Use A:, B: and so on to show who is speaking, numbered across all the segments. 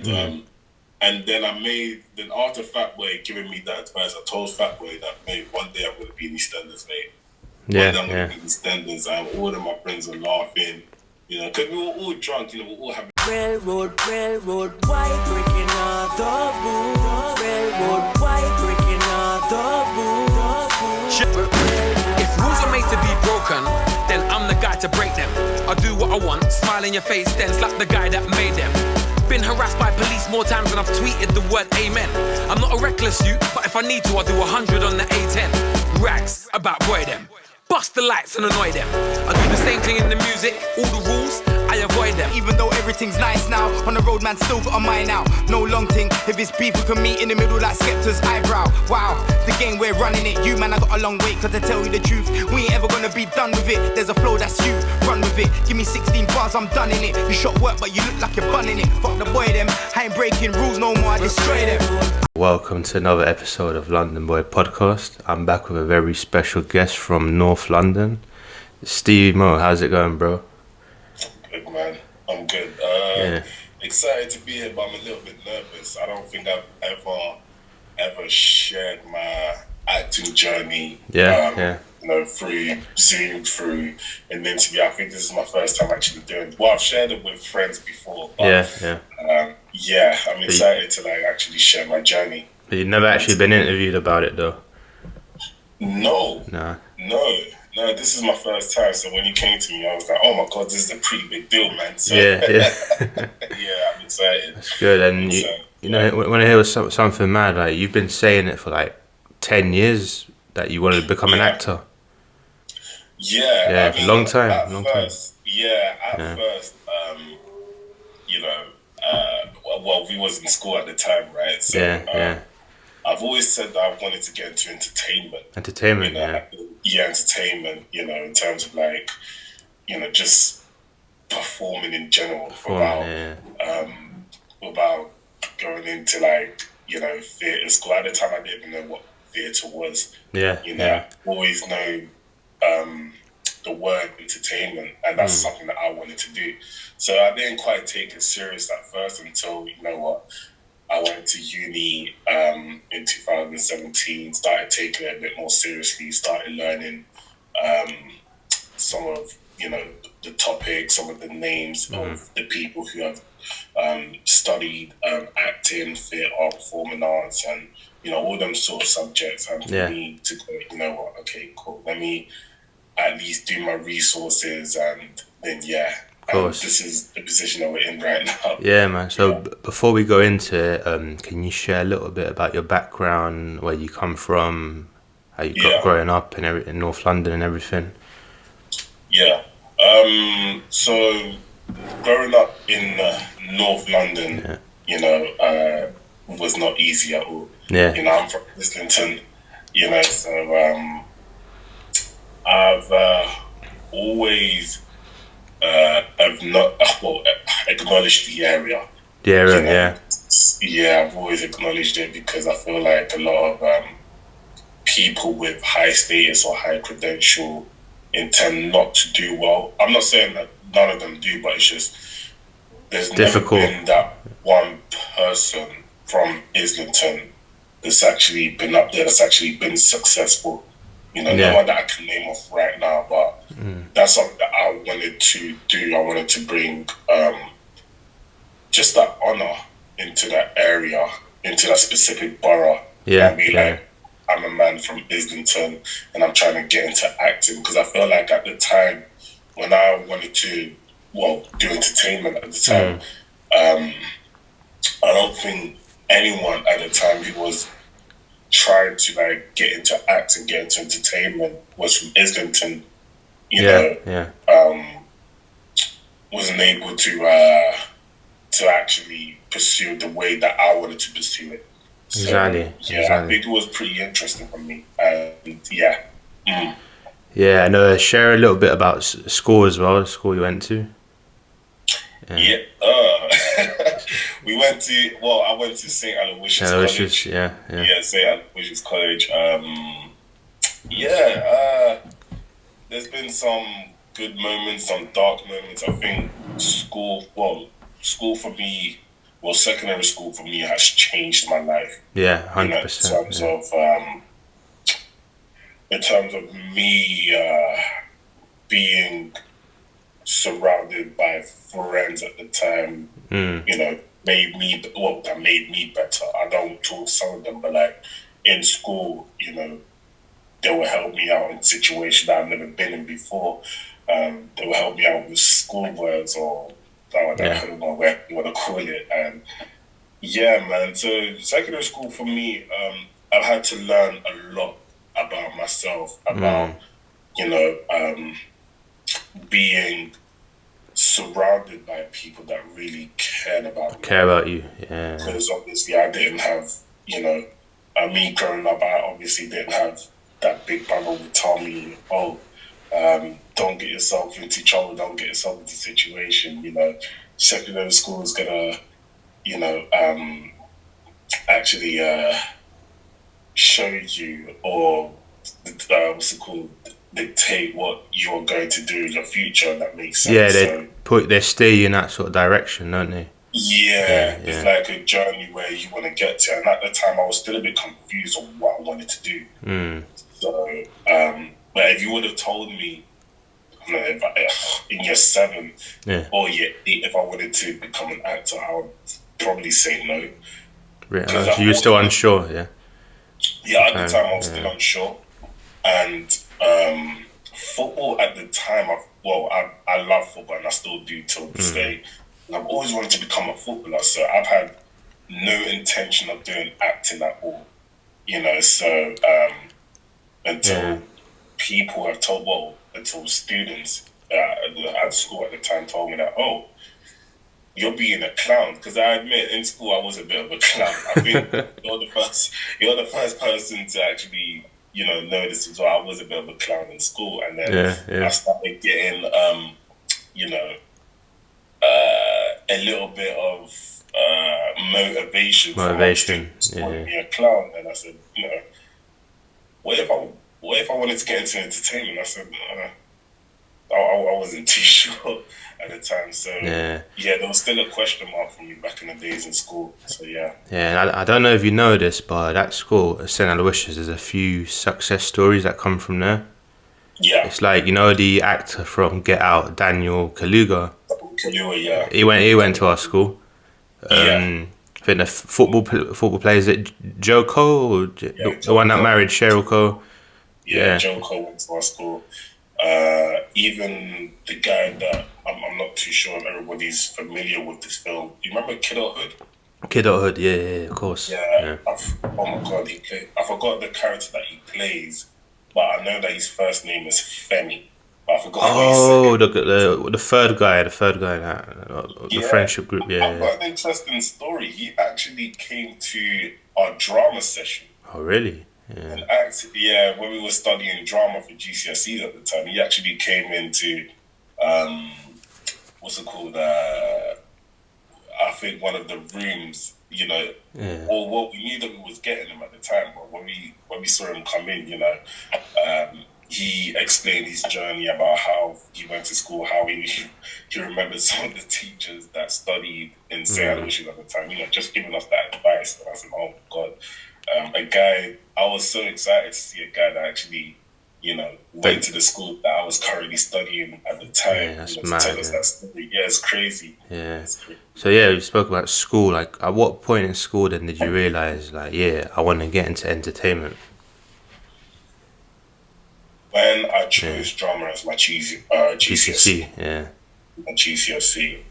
A: And then after Fatboy giving me that advice, I told Fatboy that, mate, one day I'm going to be in EastEnders, mate. One day I'm going to be in EastEnders, and all of my friends are laughing, you know, because we were all drunk, you know, we were all having...
B: Railroad, white breaking all the rules. Railroad, white breaking all the rules.
C: If rules are made to be broken, then I'm the guy to break them. I do what I want, smile in your face, then slap the guy that made them. Been harassed by police more times than I've tweeted the word amen. I'm not a reckless youth, but if I need to, I'll do 100 on the A10. Rags, about boy them. Bust the lights and annoy them. I do the same thing in the music, all the rules, I avoid them.
D: Even though everything's nice now, on the road man still got a mind out. No long thing, if it's beef we can meet in the middle like Skepta's eyebrow. Wow, the game we're running it. You man, I got a long wait, cause to tell you the truth, we ain't ever gonna be done with it. There's a flow that's you, run with it. Give me 16 bars, I'm done in it. You shot work but you look like you're bunning it. Fuck the boy them, I ain't breaking rules no more, I destroy them.
E: Welcome to another episode of London Boy Podcast. I'm back with a very special guest from North London, Stevie Mo. How's it going, bro?
A: Good, man. I'm good. Excited to be here, but I'm a little bit nervous. I don't think I've ever shared my acting journey. You know, through Zoom, through an interview. I think this is my first time actually doing it. Well, I've shared it with friends before. But, I'm excited to actually share my journey.
E: But you've never actually been interviewed about it, though?
A: No. This is my first time. So when you came to me, I was like, oh my God, this is a pretty big deal, man. So, I'm excited.
E: That's good. And you know, when I hear something mad, like you've been saying it for 10 years that you wanted to become an actor.
A: Yeah,
E: I mean, long time.
A: First, you know, well, we was in school at the time, right? So, I've always said that I wanted to get into entertainment.
E: Entertainment,
A: you know, entertainment, you know, in terms of just performing in general. Without going into theatre school. At the time, I didn't even know what theatre was. I always know the word entertainment, and that's something that I wanted to do. So I didn't quite take it serious at first until, you know what, I went to uni in 2017, started taking it a bit more seriously, started learning some of, the topics, some of the names of the people who have studied acting, theatre, performing arts, and, all them sort of subjects. And for me to go, you know what, okay, cool, let me at least do my resources, and then, this is the position that we're in right now.
E: Yeah, man. So before we go into it, can you share a little bit about your background, where you come from, how you got growing up in North London and everything? Yeah.
A: So growing up in North London, was not easy at all.
E: Yeah.
A: I'm from Islington, so I've always acknowledged the area.
E: The area,
A: I've always acknowledged it because I feel like a lot of people with high status or high credential intend not to do well. I'm not saying that none of them do, but it's just there's
E: difficult.
A: Never been that one person from Islington that's actually been up there, that's actually been successful. No one that I can name off right now, but that's something that I wanted to do. I wanted to bring just that honour into that area, into that specific borough. And be like, I'm a man from Islington and I'm trying to get into acting, because I feel like at the time when I wanted to, do entertainment at the time, I don't think anyone at the time who was trying to get into acting, get into entertainment was from Islington, wasn't able to actually pursue the way that I wanted to pursue it. So,
E: exactly.
A: I think it was pretty interesting for me.
E: And share a little bit about school as well, the school you went to.
A: We went to, I went to St. Aloysius College. St. Aloysius College. There's been some good moments, some dark moments. I think school for me well, secondary school for me has changed my life.
E: Yeah, 100%.
A: In terms of me being surrounded by friends at the time, that made me better. I don't talk to some of them, but like in school, they will help me out in situations that I've never been in before. They will help me out with schoolworks or I don't know what you want to call it. And yeah, man. So secondary school for me, I've had to learn a lot about myself, about being surrounded by people that really cared about me.
E: Care about you, yeah.
A: Because obviously I didn't have, me growing up, I obviously didn't have that big brother who would tell me, don't get yourself into trouble, don't get yourself into situation, secondary school is gonna, actually show you or dictate what you're going to do in your future. That makes sense.
E: Yeah, they steer you in that sort of direction, don't they?
A: Yeah, it's like a journey where you want to get to. And at the time, I was still a bit confused on what I wanted to do. So, but if you would have told me, in year 7 or year 8, if I wanted to become an actor, I would probably say no.
E: Really? You were still unsure, yeah?
A: Yeah, at the time I was still unsure. And football at the time, I love football and I still do till this day. And I've always wanted to become a footballer, so I've had no intention of doing acting at all. So until people have told, until students at school at the time told me that, you're being a clown. Because I admit, in school I was a bit of a clown. I think you're the first person to actually, know this as well. I was a bit of a clown in school, and then I started getting, a little bit of motivation. To be a clown, and I said, what if I wanted to get into entertainment? I said, I wasn't too sure at the time. So there was still a question mark for me back in the days in school. So yeah.
E: Yeah, and I don't know if you know this, but at school, St. Aloysius, there's a few success stories that come from there.
A: Yeah.
E: It's like, the actor from Get Out, Daniel Kaluuya.
A: Yeah.
E: He went to our school. I think the football player, is it Joe Cole? The one that married Cheryl Cole?
A: Yeah, Joe Cole went to our school. Even the guy that I'm not too sure if everybody's familiar with this film. You remember Kidulthood?
E: Kidulthood, yeah, of course.
A: Yeah. Oh my God, I forgot the character that he plays, but I know that his first name is Femi. But I forgot.
E: The third guy, the friendship group. Yeah.
A: I've got an interesting story. He actually came to our drama session.
E: Oh, really?
A: Yeah. When we were studying drama for GCSEs at the time, he actually came into what's it called? I think one of the rooms, or what we knew that we was getting him at the time, but when we saw him come in, he explained his journey about how he went to school, how he remembered some of the teachers that studied in St. Aloysius at the time, just giving us that advice. And I said, oh God, a guy, I was so excited to see a guy that actually, went to the school that I was currently studying at the time.
E: Yeah, that's mad.
A: Tell us that story. Yeah, it's crazy.
E: Yeah. So you spoke about school. Like, at what point in school then did you realize, I want to get into entertainment?
A: When I chose drama as my GCSE. My GCSE.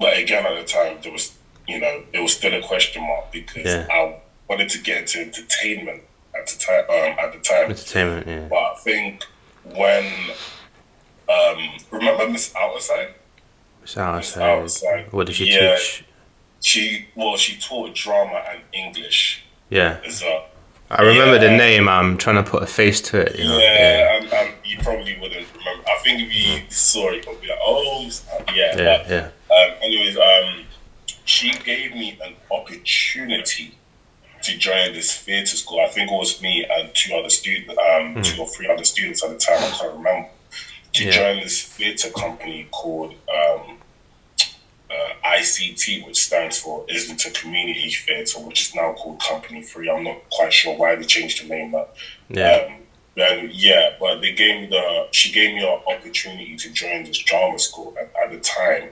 A: But again, at the time, there was, it was still a question mark because I wanted to get into entertainment at the time.
E: Entertainment, yeah.
A: But I think when, remember Miss Outside?
E: Miss Outside. What did she teach?
A: She taught drama and English.
E: Yeah.
A: As well.
E: I remember the name. I'm trying to put a face to it.
A: And you probably wouldn't remember. I think if you saw it, you'd be like, anyways, she gave me an opportunity to join this theatre school. I think it was me and 2 or 3 other students at the time. I can't remember. To join this theatre company called ICT, which stands for Islington Community Theatre, which is now called Company 3. I'm not quite sure why they changed the name, but but she gave me an opportunity to join this drama school. And at the time,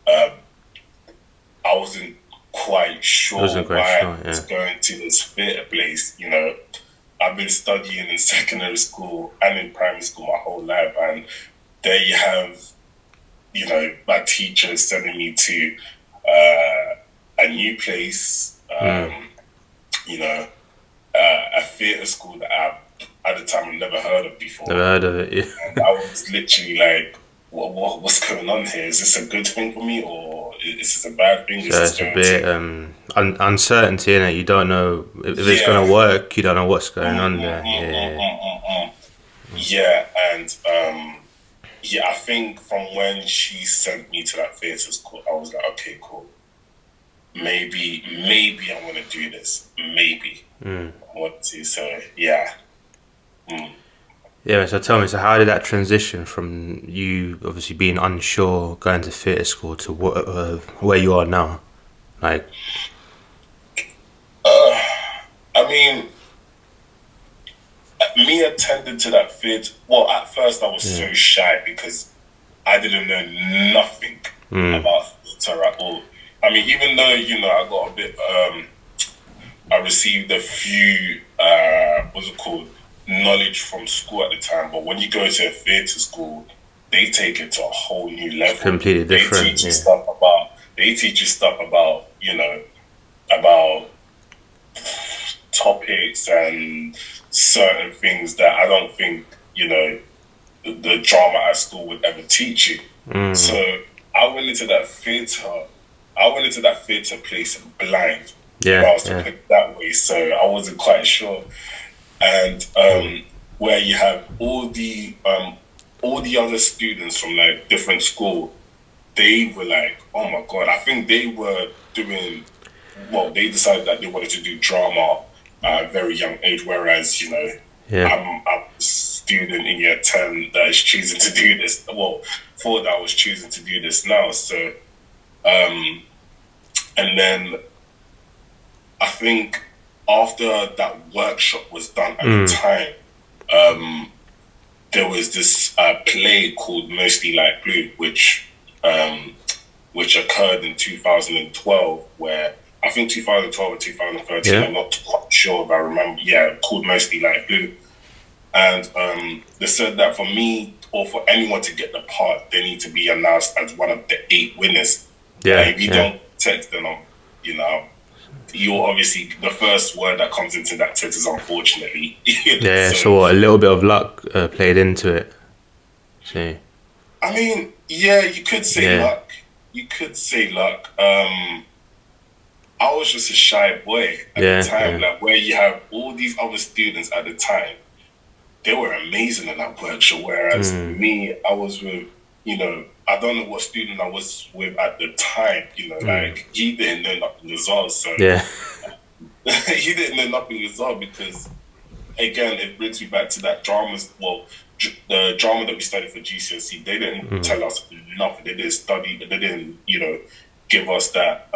A: I wasn't quite sure why I was going to this theatre place. You know, I've been studying in secondary school and in primary school my whole life, and there you have, you know, my teachers sending me to a new place, you know, a theatre school that at the time I'd never heard of before.
E: Never heard of it, yeah.
A: And I was literally like, what's going on here? Is this a good thing for me, or is this a bad thing?
E: So it's a bit uncertainty in it. You don't know if it's going to work. You don't know what's going on there.
A: I think from when she sent me to that theatre school, I was like, okay, cool. Maybe I want to do this. Maybe I want to. So yeah.
E: Yeah, so tell me, so how did that transition from you obviously being unsure, going to theatre school, to where you are now? Like,
A: I mean, me attending to that theatre, well, at first I was so shy because I didn't know nothing about theatre at all. I mean, even though, you know, I got a bit, I received a few, knowledge from school at the time, but when you go to a theatre school, they take it to a whole new level.
E: Completely different.
A: They teach you stuff about, you know, about topics and certain things that I don't think, you know, the drama at school would ever teach you. So I went into that theatre place blind.
E: Yeah.
A: I was to put it that way, so I wasn't quite sure. And where you have all the other students from like different school, they were like, oh my god, I think they were doing, well, they decided that they wanted to do drama at a very young age, whereas, you know, I'm a student in year 10 that is choosing to do this, well, thought that I was choosing to do this now. So and then I think after that workshop was done at the time, there was this play called Mostly Like Blue, which occurred in 2012, where I think 2012 or 2013, I'm not quite sure if I remember, called Mostly Like Blue. And they said that for me, or for anyone to get the part, they need to be announced as one of the 8 winners. If you don't text them, you know, you're obviously, the first word that comes into that text is unfortunately.
E: So a little bit of luck played into it. See.
A: I mean, you could say luck. You could say luck. I was just a shy boy at the time, like where you have all these other students at the time. They were amazing in that workshop, whereas me, I was with, you know, I don't know what student I was with at the time, you know, like he didn't know nothing as well. So he didn't know nothing as well because, again, it brings me back to that the drama that we studied for GCSE. They didn't tell us nothing. They didn't study. They didn't, you know, give us that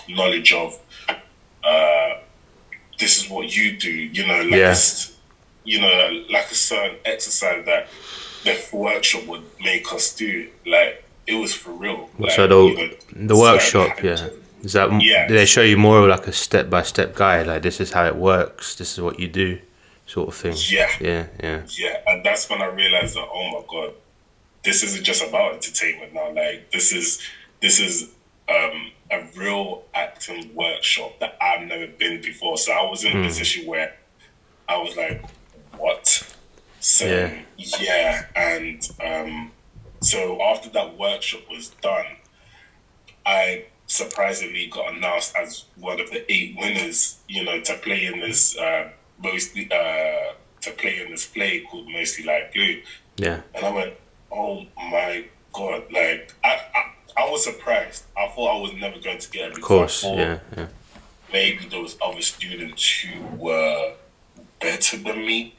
A: knowledge of this is what you do. You know, like a certain exercise that the workshop would make us do. Like, it was for real. Like,
E: so the workshop, is that did they show you more of like a step-by-step guide, like this is how it works, this is what you do, sort of thing? Yeah.
A: And that's when I realized that, oh my god, this isn't just about entertainment now. Like, this is a real acting workshop that I've never been before. So I was in a position where I was like, what? So so after that workshop was done, I surprisingly got announced as one of the 8 winners, you know, to play in this play called Mostly Like Blue. And I went, oh my god, like I was surprised. I thought I was never going to get it.
E: Of course,
A: maybe there was other students who were better than me.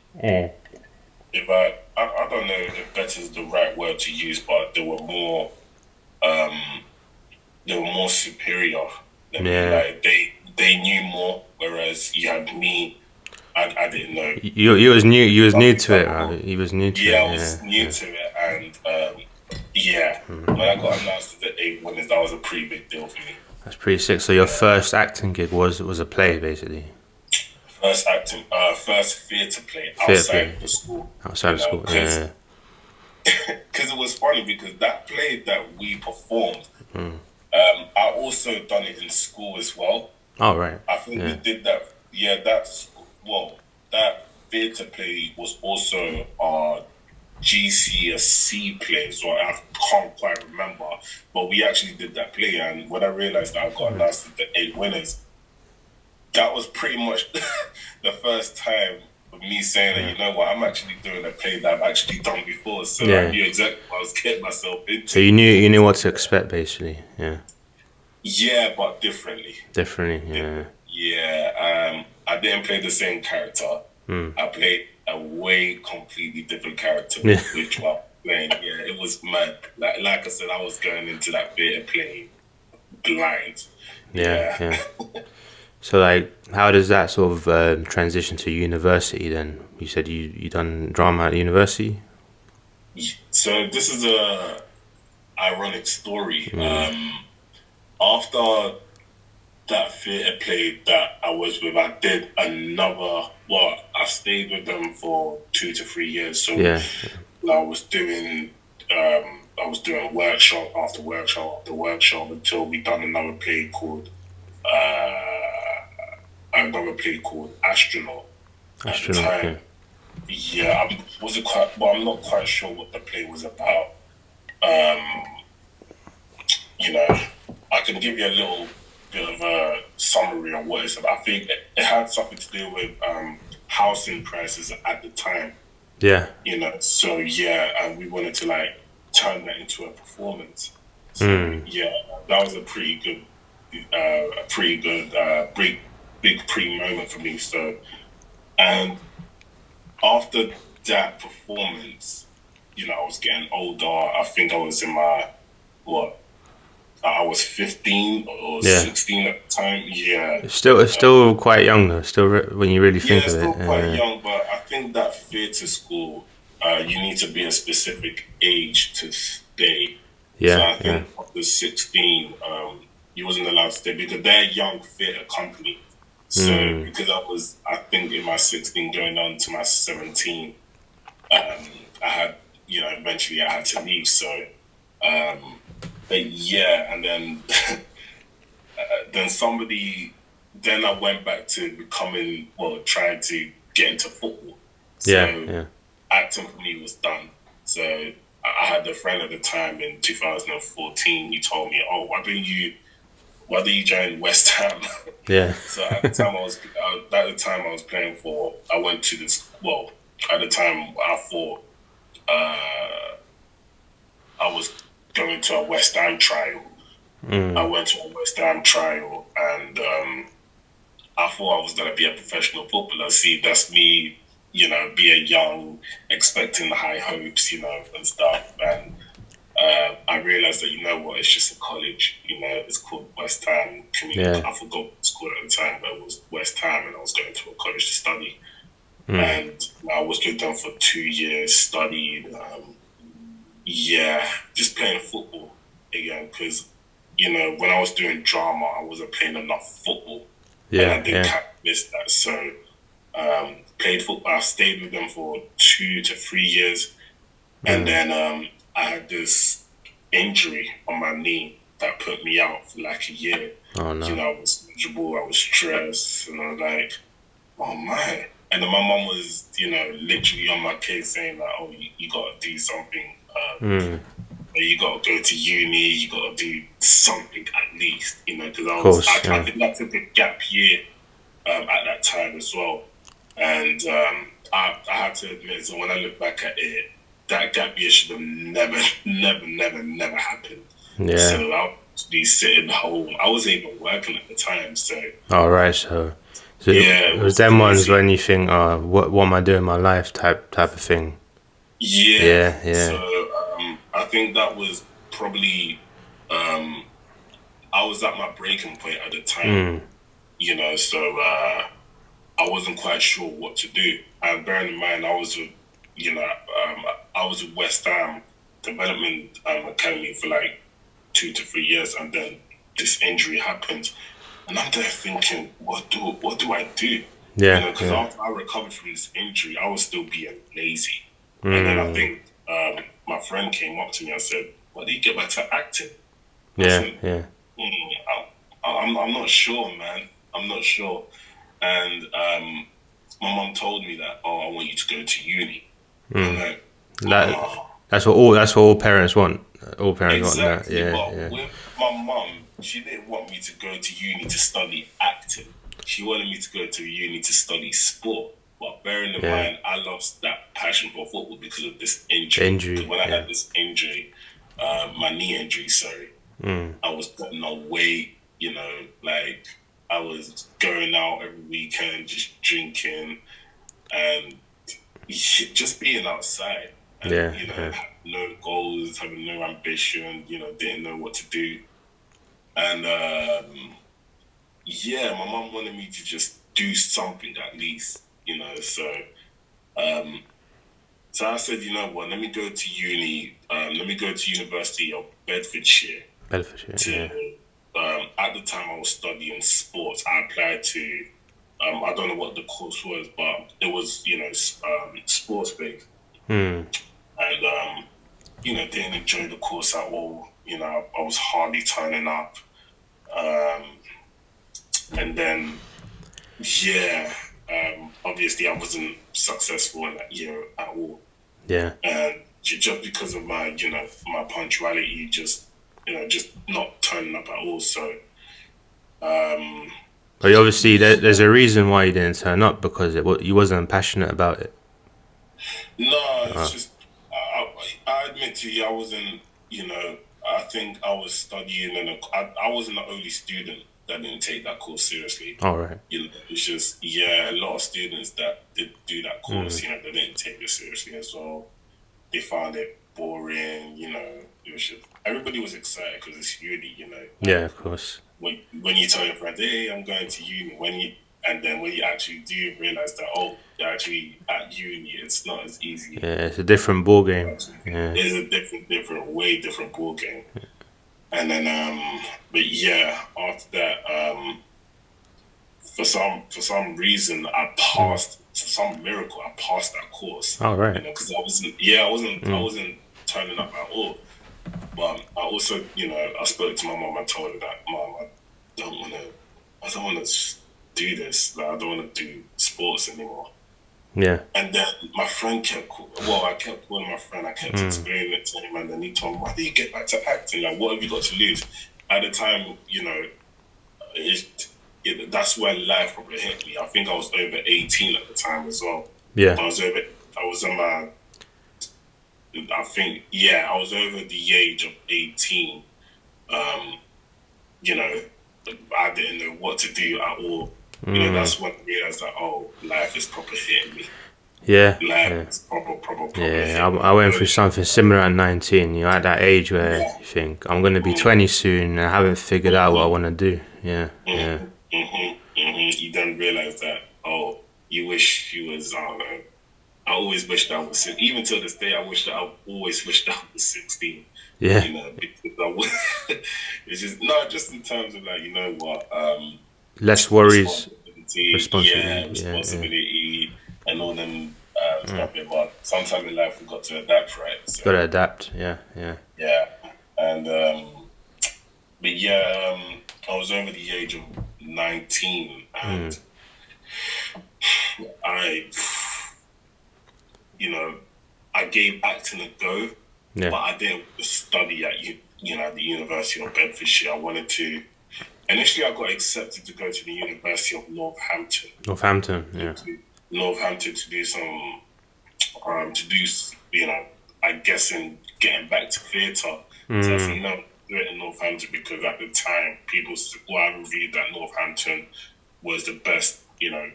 A: If I don't know if better is the right word to use, but they were more they were more superior than me. Like they knew more, whereas you had me. I didn't know.
E: You was new. You was new to it, right? You was new to it.
A: Yeah, I was new to it, and when I got announced as the 8 winners, that was a pretty big deal for me.
E: That's pretty sick. So your first acting gig was a play, basically.
A: First theatre play outside the school.
E: Outside the school, yeah.
A: Because it was funny, because that play that we performed, I also done it in school as well.
E: Oh, right.
A: I think we did that. Yeah, that theatre play was also our GCSE play, so I can't quite remember. But we actually did that play, and when I realised that I got announced as the 8 winners, that was pretty much the first time of me saying that, you know what, I'm actually doing a play that I've actually done before, so I knew exactly what I was getting myself into.
E: So you knew what to expect, basically, yeah.
A: Yeah, but differently. Yeah, I didn't play the same character. I played a way completely different character, which while playing, it was mad. Like I said, I was going into that theatre playing blind. Yeah.
E: So, like, how does that sort of transition to university then? You said you done drama at university?
A: So this is a ironic story. After that theatre play that I was with, I did another. Well, I stayed with them for 2 to 3 years. So I was doing workshop after workshop after workshop until we done another play called Astronaut. At the time. Yeah, I'm not quite sure what the play was about. I can give you a little bit of a summary of what it's about. I think it had something to do with housing prices at the time.
E: Yeah.
A: So and we wanted to like turn that into a performance. So that was a pretty good big pre-moment for me. So, and after that performance, I was getting older. I think I was in my I was 15 or 16 at the time. Yeah.
E: It's still quite young though. When you really think of it.
A: Yeah, still quite young. But I think that theatre school, you need to be a specific age to stay.
E: Yeah.
A: So I think after 16, you wasn't allowed to stay because they're a young theatre company. So because I think in my 16 going on to my 17, I had, eventually I had to leave. So, and then then I went back to trying to get into football. So acting for me was done. So I had a friend at the time in 2014. He told me, "Oh, why don't you join West Ham?"
E: Yeah.
A: So at the time I was playing for. I went to this. Well, at the time I thought I was going to a West Ham trial. I went to a West Ham trial, and I thought I was going to be a professional footballer. See, that's me, being young, expecting the high hopes, and stuff. And I realised that, it's just a college. It's called West Ham Community. I forgot what it's called at the time, but it was West Ham, and I was going to a college to study. And I was with them for 2 years, studied. Just playing football again, because when I was doing drama, I wasn't playing enough football. And I didn't miss that. So played football. I stayed with them for 2 to 3 years, and then I had this injury on my knee that put me out for like a year.
E: Oh no!
A: I was miserable. I was stressed, and I was like, "Oh my!" And then my mum was, literally on my case saying like, "Oh, you got to do something. You got to go to uni. You got to do something at least." Because I think I took a gap year at that time as well, and I had to admit. So when I look back at it, that gap year should have never happened.
E: Yeah.
A: So I was be sitting home. I was even working at the time. So.
E: All right. So it was them ones when you think, "Oh, what am I doing in my life?" type of thing.
A: Yeah. So I think that was probably I was at my breaking point at the time, you know, so I wasn't quite sure what to do. And bearing in mind, I was with West Ham Development Academy for like 2 to 3 years, and then this injury happened, and I'm there thinking, what do I do?
E: Yeah,
A: because after I recovered from this injury, I was still being lazy, and then I think my friend came up to me and said, "Why do you get back to acting?" I'm not sure, man. I'm not sure. And my mum told me that, I want you to go to uni.
E: That's what all parents want. All parents want that. Yeah,
A: but with my mum, she didn't want me to go to uni to study acting. She wanted me to go to uni to study sport. But bearing in mind, I lost that passion for football because of this injury. When I had this injury, my knee injury, I was putting on weight, you know, like I was going out every weekend, just drinking and just being outside. And, you know, having no goals, having no ambition, you know, didn't know what to do. And, my mum wanted me to just do something at least, you know, so I said, you know what, let me go to uni, let me go to University of Bedfordshire. At the time I was studying sports. I applied to, I don't know what the course was, but it was, you know, sports based. And, you know, didn't enjoy the course at all. You know, I was hardly turning up. And then, obviously I wasn't successful in that year at all. Yeah. And just because of my, you know, my punctuality, just not turning up at all. So,
E: but obviously there's a reason why you didn't turn up, because you wasn't passionate about it.
A: No, it's just, I admit to you, I wasn't, you know, I think I was studying and I wasn't the only student that didn't take that course seriously.
E: All right.
A: You know, it's just, a lot of students that did do that course, you know, they didn't take it seriously as well. They found it boring, you know. It was just, everybody was excited because it's uni, you know.
E: Yeah, of course.
A: When you tell your friends, hey, I'm going to uni, and then when you actually do realize that, you're actually at uni, it's not as easy.
E: Yeah, it's a different ball game. Yeah.
A: It's a different ball game. And then, after that, for some reason, I passed. For some miracle, I passed that course.
E: Oh, right.
A: You know, because I wasn't turning up at all. But I also, you know, I spoke to my mom and told her that, Mom, I don't want to do this. Like, I don't want to do sports anymore.
E: Yeah.
A: And then my friend I kept calling my friend. I kept explaining it to him, and then he told me, why do you get back to acting? Like, what have you got to lose? At the time, you know, that's when life probably hit me. I think I was over 18 at the time as well.
E: Yeah.
A: I was over the age of 18. You know, I didn't know what to do at all. You know, that's when I realized that, life is proper hitting me.
E: Yeah.
A: Life is proper
E: yeah, I went through something similar at 19. You know, at that age where you think, I'm going to be 20 soon and I haven't figured out what I want to do. Yeah.
A: You then realize that, you wish you was, I don't know. I always wish that I was, even till this day, I always wish that I was 16.
E: Yeah.
A: You know, because it's just in terms of, like, you know what,
E: less worries,
A: responsibility, and all them stuff. But sometimes in life we've got to adapt, right? So,
E: got to adapt, yeah.
A: And I was over the age of 19, and I gave acting a go, but I didn't study at the University of Bedfordshire. I wanted to. Initially, I got accepted to go to the University of Northampton. Northampton to do some, I guess in getting back to theatre. So I think, do it in Northampton because at the time, I reviewed that Northampton was the best, theatre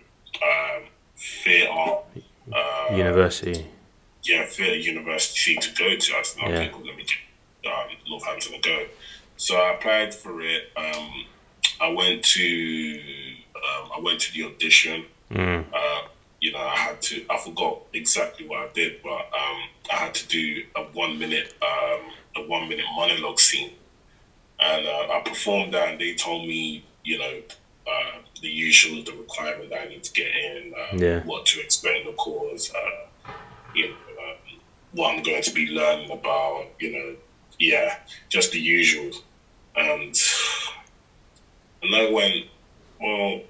E: university.
A: Yeah, theatre university to go to. I said, okay, cool, let me get Northampton to go. So I applied for it. I went to the audition. I forgot exactly what I did, but I had to do a 1 minute monologue scene, and I performed that. And they told me, the usual, the requirement that I need to get in, what to expect in the course, what I'm going to be learning about, just the usual. And I went, well,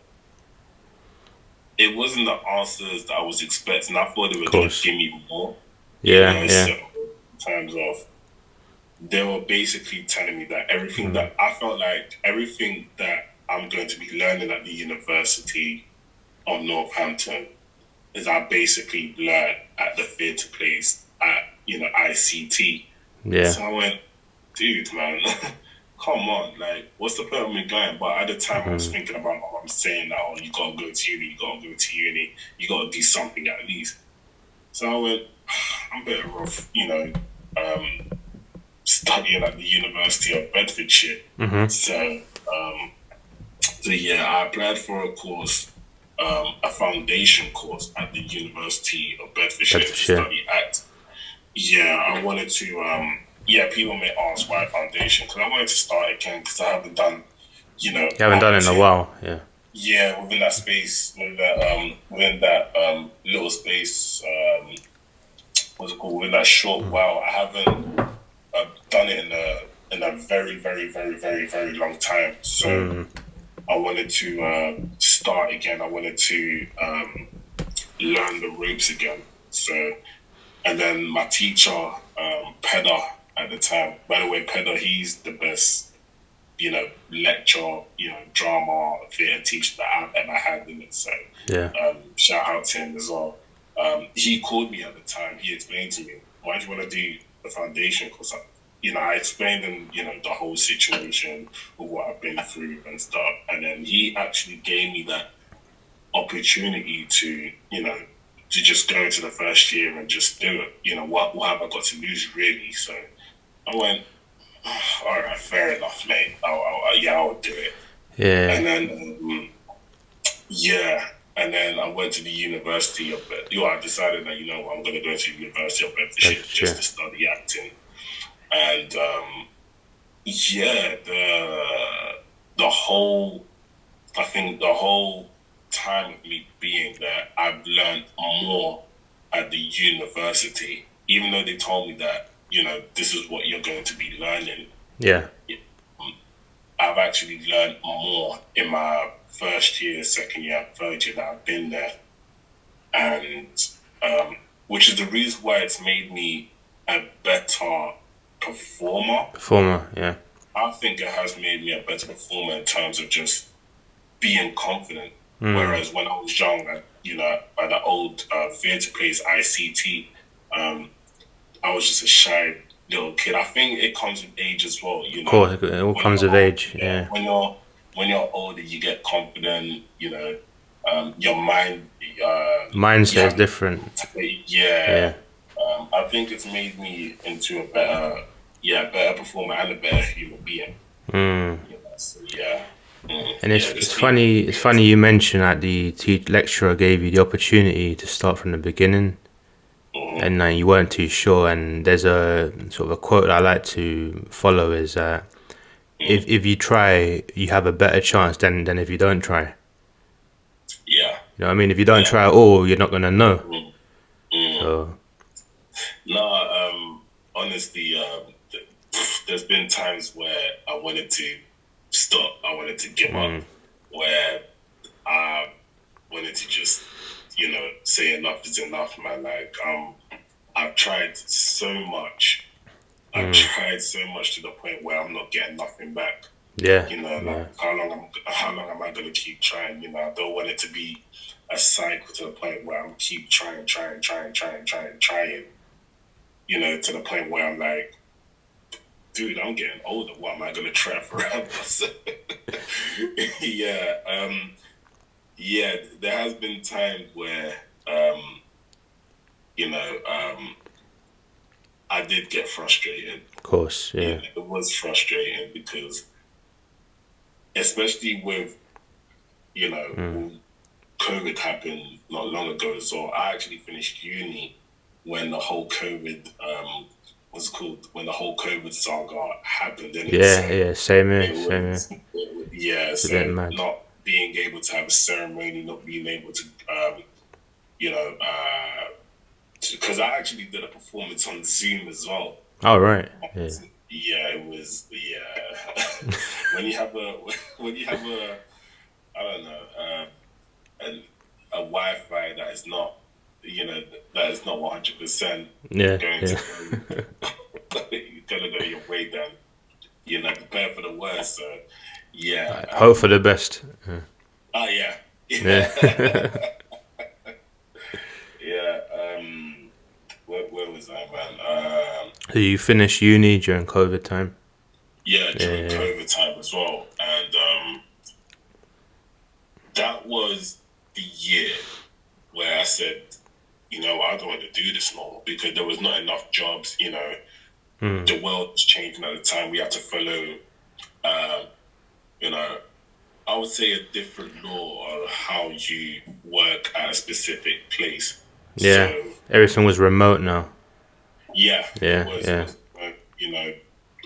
A: it wasn't the answers that I was expecting. I thought they were going to give me more. So in terms of, they were basically telling me that everything that I felt like everything that I'm going to be learning at the University of Northampton is I basically learned at the theatre place at ICT.
E: Yeah.
A: So I went, dude, man, come on, like, what's the point of me going? But at the time, I was thinking about my mom saying that, oh, you gotta go to uni, you gotta do something at least. So I went, I'm better off, studying at the University of Bedfordshire. So I applied for a course, a foundation course at the University of Bedfordshire to study acting. Yeah, I wanted to. People may ask why foundation, because I wanted to start again because I haven't done,
E: You haven't done it in a while, yeah.
A: Yeah, within that space, within that little space, what's it called? Within that short while, I haven't done it in a very, very, very, very, very long time. So I wanted to start again. I wanted to learn the ropes again. So, and then my teacher, Pedder at the time. By the way, Pedder, he's the best, lecture, drama, theatre teacher that I've ever had in it. So, shout out to him as well. He called me at the time. He explained to me, why do you want to do the foundation course? I explained him, the whole situation of what I've been through and stuff. And then he actually gave me that opportunity to, to just go into the first year and just do it. What have I got to lose, really? So I went, all right, fair enough, mate. I'll do it.
E: Yeah.
A: And then, and then I went to the University of Bedfordshire. I decided that, I'm going to go to the University of Bedfordshire just to study acting. And, the whole time of me being there, I've learned more at the university, even though they told me that, this is what you're going to be learning.
E: Yeah.
A: I've actually learned more in my first year, second year, third year that I've been there. And which is the reason why it's made me a better performer.
E: Yeah.
A: I think it has made me a better performer in terms of just being confident. Whereas when I was young, at the old theatre place, ICT, I was just a shy little kid. I think it comes with age as well.
E: Of course, it all comes with age. Yeah.
A: When you're older, you get confident. Your mind.
E: Mindset is different.
A: Yeah. I think it's made me into a better performer and a better human being.
E: And it's funny. It's funny you mentioned that the lecturer gave you the opportunity to start from the beginning, and you weren't too sure. And there's a sort of a quote I like to follow is if you try, you have a better chance than if you don't try.
A: Yeah.
E: You know what I mean? If you don't try at all, you're not gonna know. So.
A: No, honestly, there's been times where I wanted to stop. I wanted to give up. Where I wanted to just, say enough is enough, man. Like, I've tried so much. I've tried so much to the point where I'm not getting nothing back.
E: Yeah.
A: How long am I gonna keep trying? I don't want it to be a cycle to the point where I'm keep trying. To the point where I'm like, dude, I'm getting older. What am I gonna try forever? There has been I did get frustrated.
E: Of course, yeah.
A: It was frustrating because, especially with, when COVID happened not long ago. So I actually finished uni when the whole COVID, when the whole COVID saga happened.
E: Same here.
A: So not being able to have a ceremony, not being able to, because I actually did a performance on Zoom as well.
E: Oh, right.
A: Yeah, it was, when you have a, I don't know, a Wi-Fi that is not, that is not 100% going to go, you're going to go your way down. Prepare for the worst. So,
E: hope for the best.
A: Oh, yeah. Where was I, man?
E: So you finished uni during COVID time?
A: Yeah, during COVID time as well. And that was the year where I said, I don't want to do this more because there was not enough jobs, The world was changing at the time. We had to follow, I would say a different law on how you work at a specific place.
E: Yeah, so, everything was remote now.
A: Yeah. It was,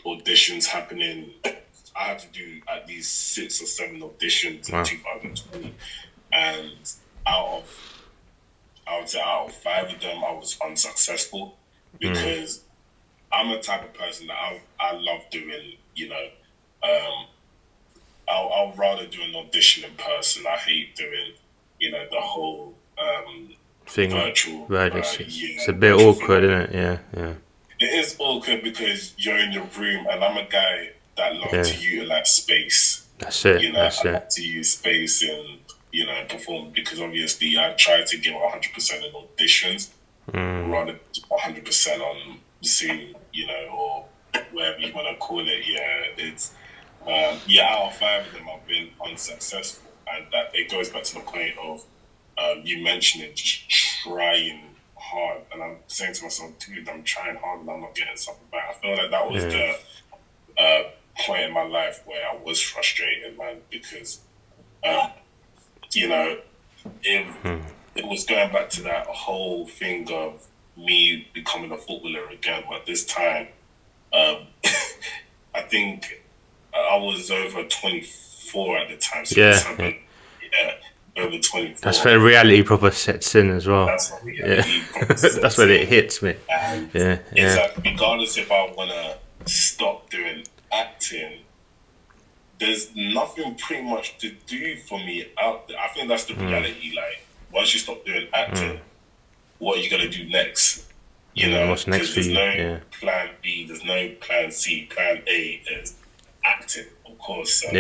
A: auditions happening. I had to do at least 6 or 7 auditions in 2020. And out of 5 of them, I was unsuccessful because I'm the type of person that I love doing, I'll rather do an audition in person. I hate doing, the whole
E: thing
A: virtual.
E: Right, it's a bit awkward, isn't it? Yeah.
A: It is awkward because you're in your room, and I'm a guy that loves to utilize space.
E: That's it.
A: I like to use space and perform because obviously I try to give 100% in auditions rather than 100% on Zoom, or wherever you want to call it. It's out of 5 of them I've been unsuccessful, and that it goes back to the point of you mentioning just trying hard, and I'm saying to myself, dude, I'm trying hard and I'm not getting something back. I feel like that was the point in my life where I was frustrated, man, because it was going back to that whole thing of me becoming a footballer again, but this time I think I was over 24 at the time, so over 24.
E: That's where reality proper sets in as well.
A: That's what reality proper sets
E: That's when it hits me.
A: And exactly, regardless if I want to stop doing acting, there's nothing pretty much to do for me out there. I think that's the reality. Like, once you stop doing acting, what are you going to do next?
E: What's next for you?
A: There's no plan B, there's no plan C. Plan A is acting, of course. So,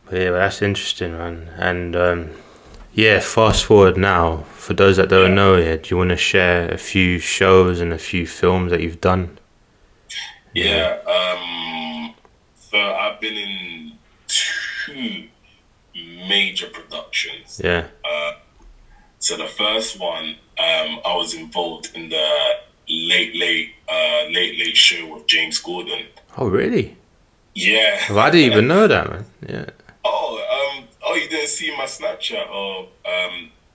E: But that's interesting, man. And fast forward now, for those that don't know yet, do you want to share a few shows and a few films that you've done?
A: So I've been in 2 major productions. So the first one, I was involved in the late show with James Gordon.
E: Oh, really?
A: Yeah.
E: Well, I didn't even know that, man. Yeah.
A: Oh, you didn't see my Snapchat of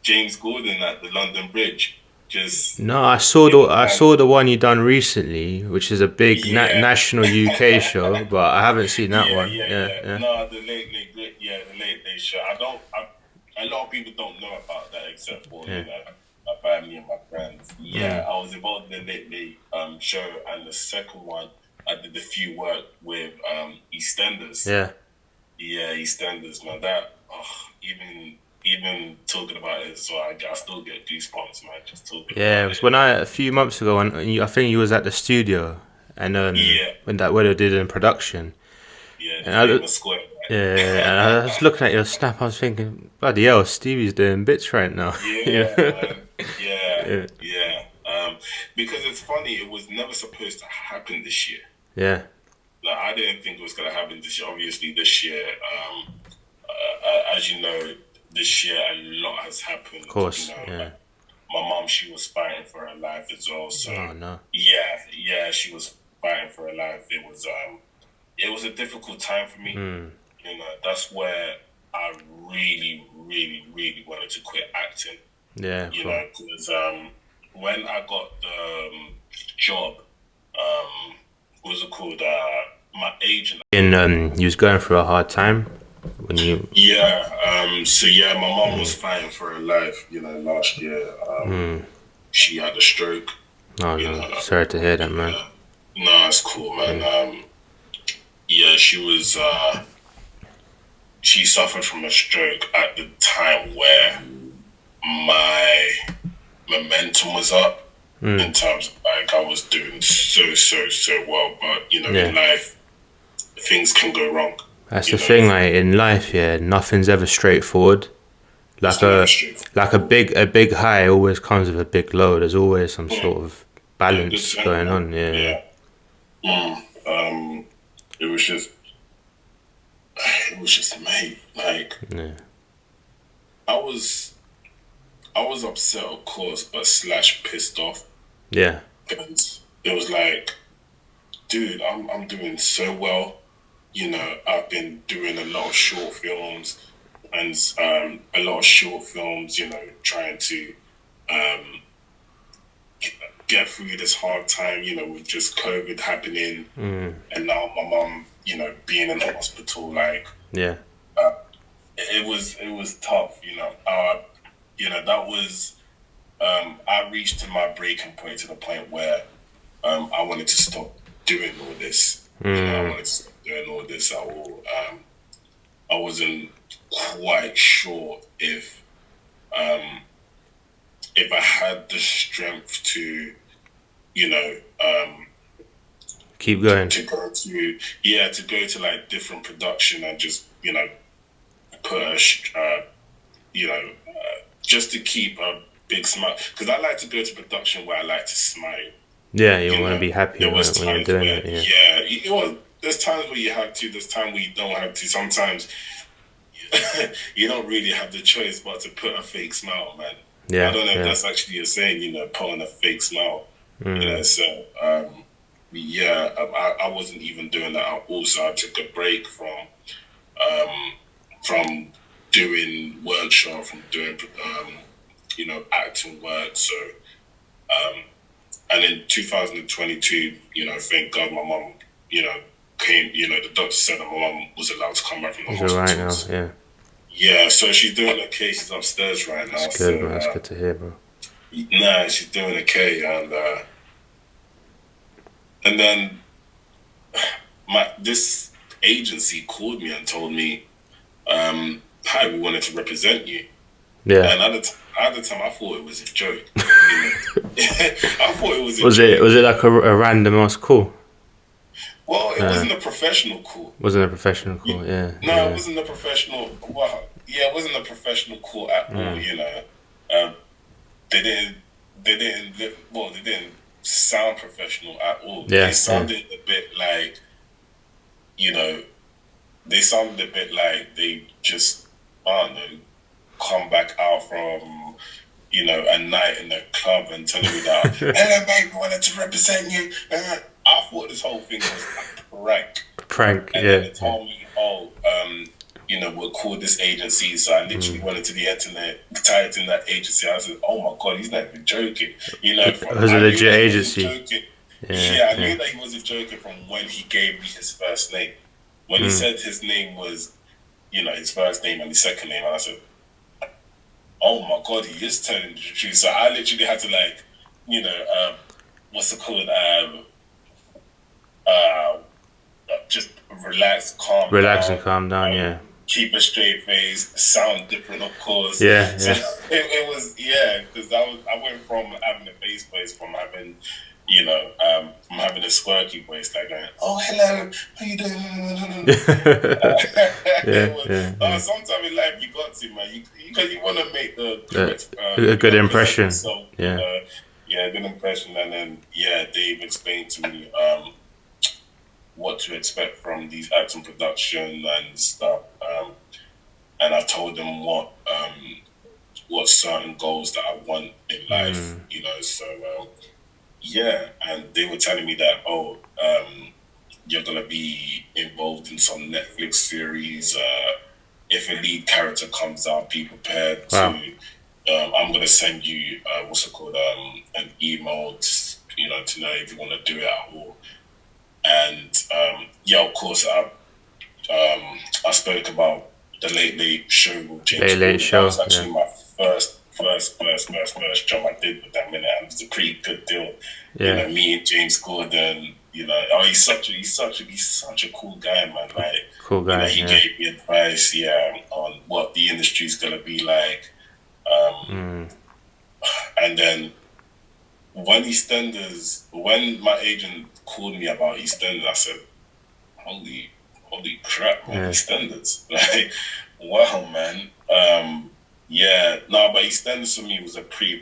A: James Gordon at the London Bridge?
E: No, I saw the one you done recently, which is a big national UK show, but I haven't seen that one.
A: No, the late show. A lot of people don't know about that except for about me and my friends. I was involved in the late show, and the second one I did a few work with EastEnders. EastEnders. Now that even talking about it, so I still get goosebumps, man. Just talking.
E: It was when a few months ago, and I think you was at the studio, and when that weather did in production.
A: And I was
E: looking at your snap. I was thinking, bloody hell, Stevie's doing bits right now.
A: Because it's funny, it was never supposed to happen this year. Like, I didn't think it was going to happen this year. Obviously, this year, as you know, this year a lot has happened.
E: Of course,
A: my mom, she was fighting for her life as well. So
E: no.
A: yeah, she was fighting for her life. It was a difficult time for me. You know, that's where I really, really, really wanted to quit acting.
E: Yeah,
A: you know, because when I got the job, what was it called? My agent.
E: And you was going through a hard time when you.
A: So my mom was fighting for her life. You know, last year, she had a stroke.
E: Oh no! Sorry to hear that, man.
A: No, it's cool, man. She was. She suffered from a stroke at the time where my momentum was up in terms of like I was doing so well, but you know, in life things can go wrong.
E: That's the thing, like in life, nothing's ever straightforward. Like a big high always comes with a big low. There's always some sort of balance going on.
A: It was just mate, like I was upset, of course, but / pissed off.
E: Yeah.
A: Because it was like, dude, I'm doing so well. You know, I've been doing a lot of short films and you know, trying to get through this hard time, you know, with just COVID happening, and now my mom, you know, being in the hospital, like, it was tough, you know. That was, I reached to my breaking point, to the point where I wanted to stop doing all this. You know, I wanted to stop doing all this. I wasn't quite sure if I had the strength to, you know,
E: keep going.
A: To go to like different production and just, you know, push, just to keep a big smile. Because I like to go to production where I like to smile.
E: Yeah, you want to be happy when you're doing it.
A: There's times where you have to, there's times where you don't have to. Sometimes you don't really have the choice but to put a fake smile, man. I don't know if that's actually a saying, you know, put on a fake smile. You know, so I wasn't even doing that. Also, I took a break from doing workshop, from doing you know, acting work. So and in 2022, you know, thank God my mom, you know, came. You know, the doctor said that my mom was allowed to come back from the hospital.
E: Right now,
A: yeah, so she's doing okay. She's upstairs right now.
E: That's good, bro. That's good to hear, bro.
A: Nah, she's doing okay, and then this agency called me and told me, "Hi, we wanted to represent you."
E: Yeah.
A: And at the time, I thought it was a joke. You know? I thought it was a joke.
E: Was it like a random ass call?
A: Well, it wasn't a professional call.
E: Wasn't a professional call,
A: No, it wasn't a professional. Well, it wasn't a professional call at all. You know, they didn't sound professional at all. They sounded a bit like, you know, they just, I don't know, come back out from, you know, a night in the club and telling me that, "Hey, babe, we wanted to represent you." I thought this whole thing was a prank. And then they told me, you know, we'll call this agency. So I literally went into the internet, typed in that agency. I said, "Oh my God, he's not even joking." You know,
E: it was a legit agency.
A: I knew that he wasn't joking from when he gave me his first name. When he said his name was, you know, his first name and his second name, and I said, "Oh my God, he is telling the truth." So I literally had to, like, you know, what's it called? Just relax, calm down.
E: Yeah.
A: Keep a straight face, sound different, of course.
E: Yeah.
A: So it was, because I went from having a bass voice, from having, you know, from having a squirky voice, like going, "Oh, hello, how you doing?" Sometimes in life you got to, man, because you want to make
E: a good impression.
A: So, a good impression. And then Dave explained to me what to expect from these acting production and stuff, and I told them what what certain goals that I want in life, you know. So yeah, and they were telling me that you're gonna be involved in some Netflix series. If a lead character comes out, be prepared to. I'm gonna send you what's it called, an email, to know if you want to do it at all. And yeah, of course, I spoke about the Late Late Show with James Corden. That was actually my first job I did with them, and it was a pretty good deal. You know, me and James Corden. You know, he's such a cool guy, man. Like,
E: cool guy.
A: He gave me advice, on what the industry's gonna be like. And then when my agent called me about EastEnders, I said, holy crap, man, EastEnders. Like, wow, man. But EastEnders for me was a pretty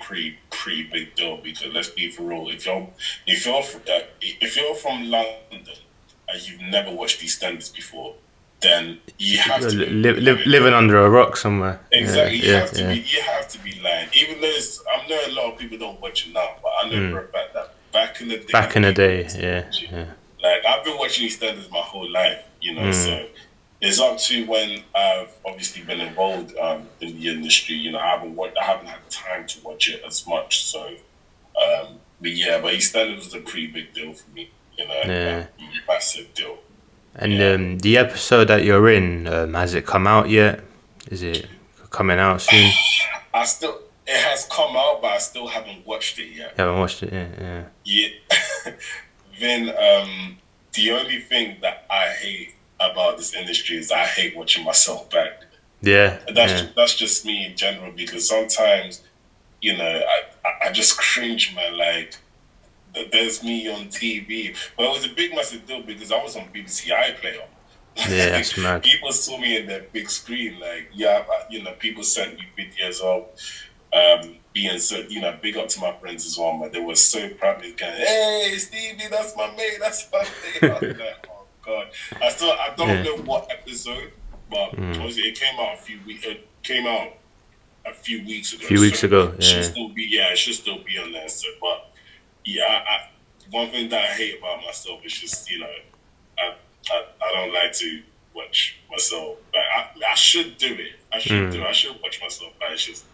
A: big deal, because let's be for real, if you're from London and you've never watched EastEnders before, then you have to
E: living under a rock somewhere.
A: Exactly, you have to be lying. Even though I know a lot of people don't watch it now, but I know for a fact that back in the day, like, I've been watching EastEnders my whole life, you know. So it's up to when I've obviously been involved in the industry. You know, I haven't had time to watch it as much. So, but EastEnders was a pretty big deal for me. You know, massive deal.
E: And the episode that you're in, has it come out yet? Is it coming out soon?
A: It has come out, but I still haven't watched it yet.
E: You haven't watched it yet?
A: Yeah. Then the only thing that I hate about this industry is I hate watching myself back.
E: Yeah.
A: That's just me in general, because sometimes, you know, I just cringe, man. Like, there's me on TV. But it was a big massive deal because I was on BBC iPlayer.
E: Yeah, that's mad.
A: People saw me in their big screen. Like, you know, people sent me videos of being so, you know, big up to my friends as well, man. They were so proud. They kind of, hey, Stevie, that's my mate. That's my mate. I was like, oh God. I don't know what episode, but obviously it came out a few weeks ago.
E: A few weeks ago.
A: It should still be on there. So, but one thing that I hate about myself is just, you know, I don't like to watch myself back. I should do it. I should watch myself back. It's just,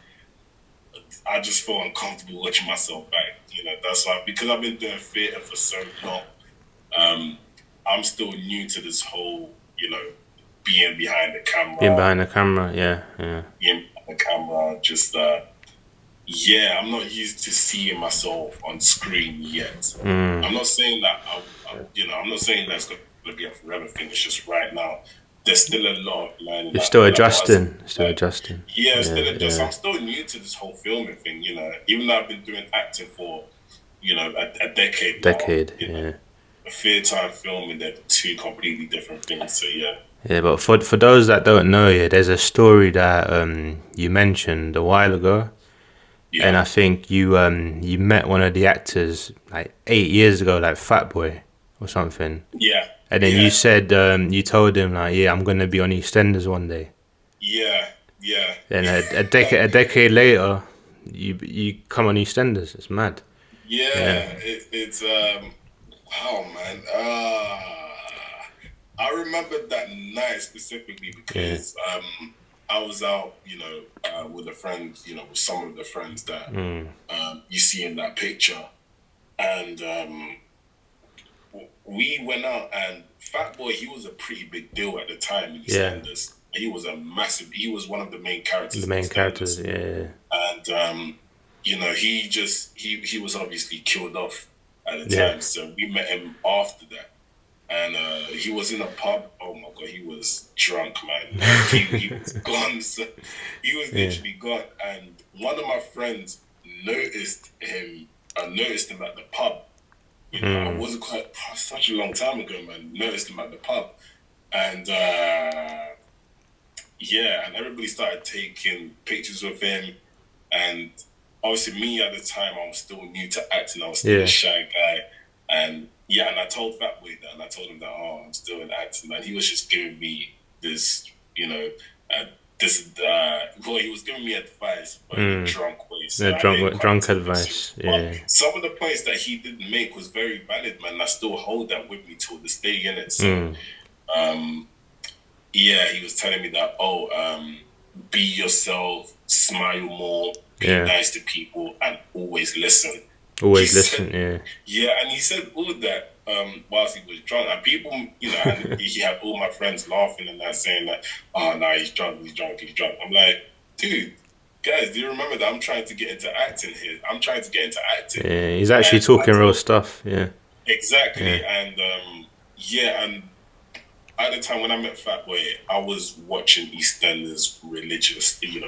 A: I just feel uncomfortable watching myself back. You know, that's why, because I've been doing theatre for so long, I'm still new to this whole, you know, being behind the camera.
E: Being behind the camera,
A: Being behind the camera, just, I'm not used to seeing myself on screen yet. I'm not saying that, I'm not saying that's going to be a forever thing. It's just right now, there's still a lot of learning.
E: You're still adjusting.
A: Yeah, I'm still new to this whole filming thing, you know. Even though I've been doing acting for, you know, a decade now, theatre and filming, they're two completely different things, so yeah.
E: Yeah, but for those that don't know, there's a story that you mentioned a while ago. Yeah. And I think you met one of the actors like 8 years ago, like Fat Boy or something.
A: Yeah.
E: And then you said you told him like, I'm gonna be on EastEnders one day.
A: Yeah.
E: Then a decade later, you come on EastEnders. It's mad.
A: Yeah. It's oh man. I remember that night specifically because I was out, you know, with a friend, you know, with some of the friends that you see in that picture, and we went out, and Fat Boy, he was a pretty big deal at the time in EastEnders. He was he was one of the main characters. And you know, he was obviously killed off at the time, so we met him after that. And he was in a pub. Oh my God, he was drunk, man. He was gone. So he was literally gone. And one of my friends noticed him. I noticed him at the pub. You know, I wasn't such a long time ago, man. Noticed him at the pub, and and everybody started taking pictures with him. And obviously, me at the time, I was still new to acting. I was still a shy guy, and I told Fat Boy that, and I told him that, I'm still in acting, and he was just giving me this, you know, he was giving me advice, but in a drunk way. So
E: drunk advice. Yeah.
A: But some of the points that he did make was very valid, man. I still hold that with me till this day, innit? So, he was telling me that, be yourself, smile more, be nice to people, and always listen. Yeah, and he said all that whilst he was drunk, and people, and he had all my friends laughing and that, saying that, oh, no, he's drunk. I'm like, dude, guys, do you remember that I'm trying to get into acting here? I'm trying to get into acting.
E: Yeah, he's actually talking real stuff. Yeah,
A: exactly. Yeah. And and at the time when I met Fatboy, I was watching EastEnders religiously.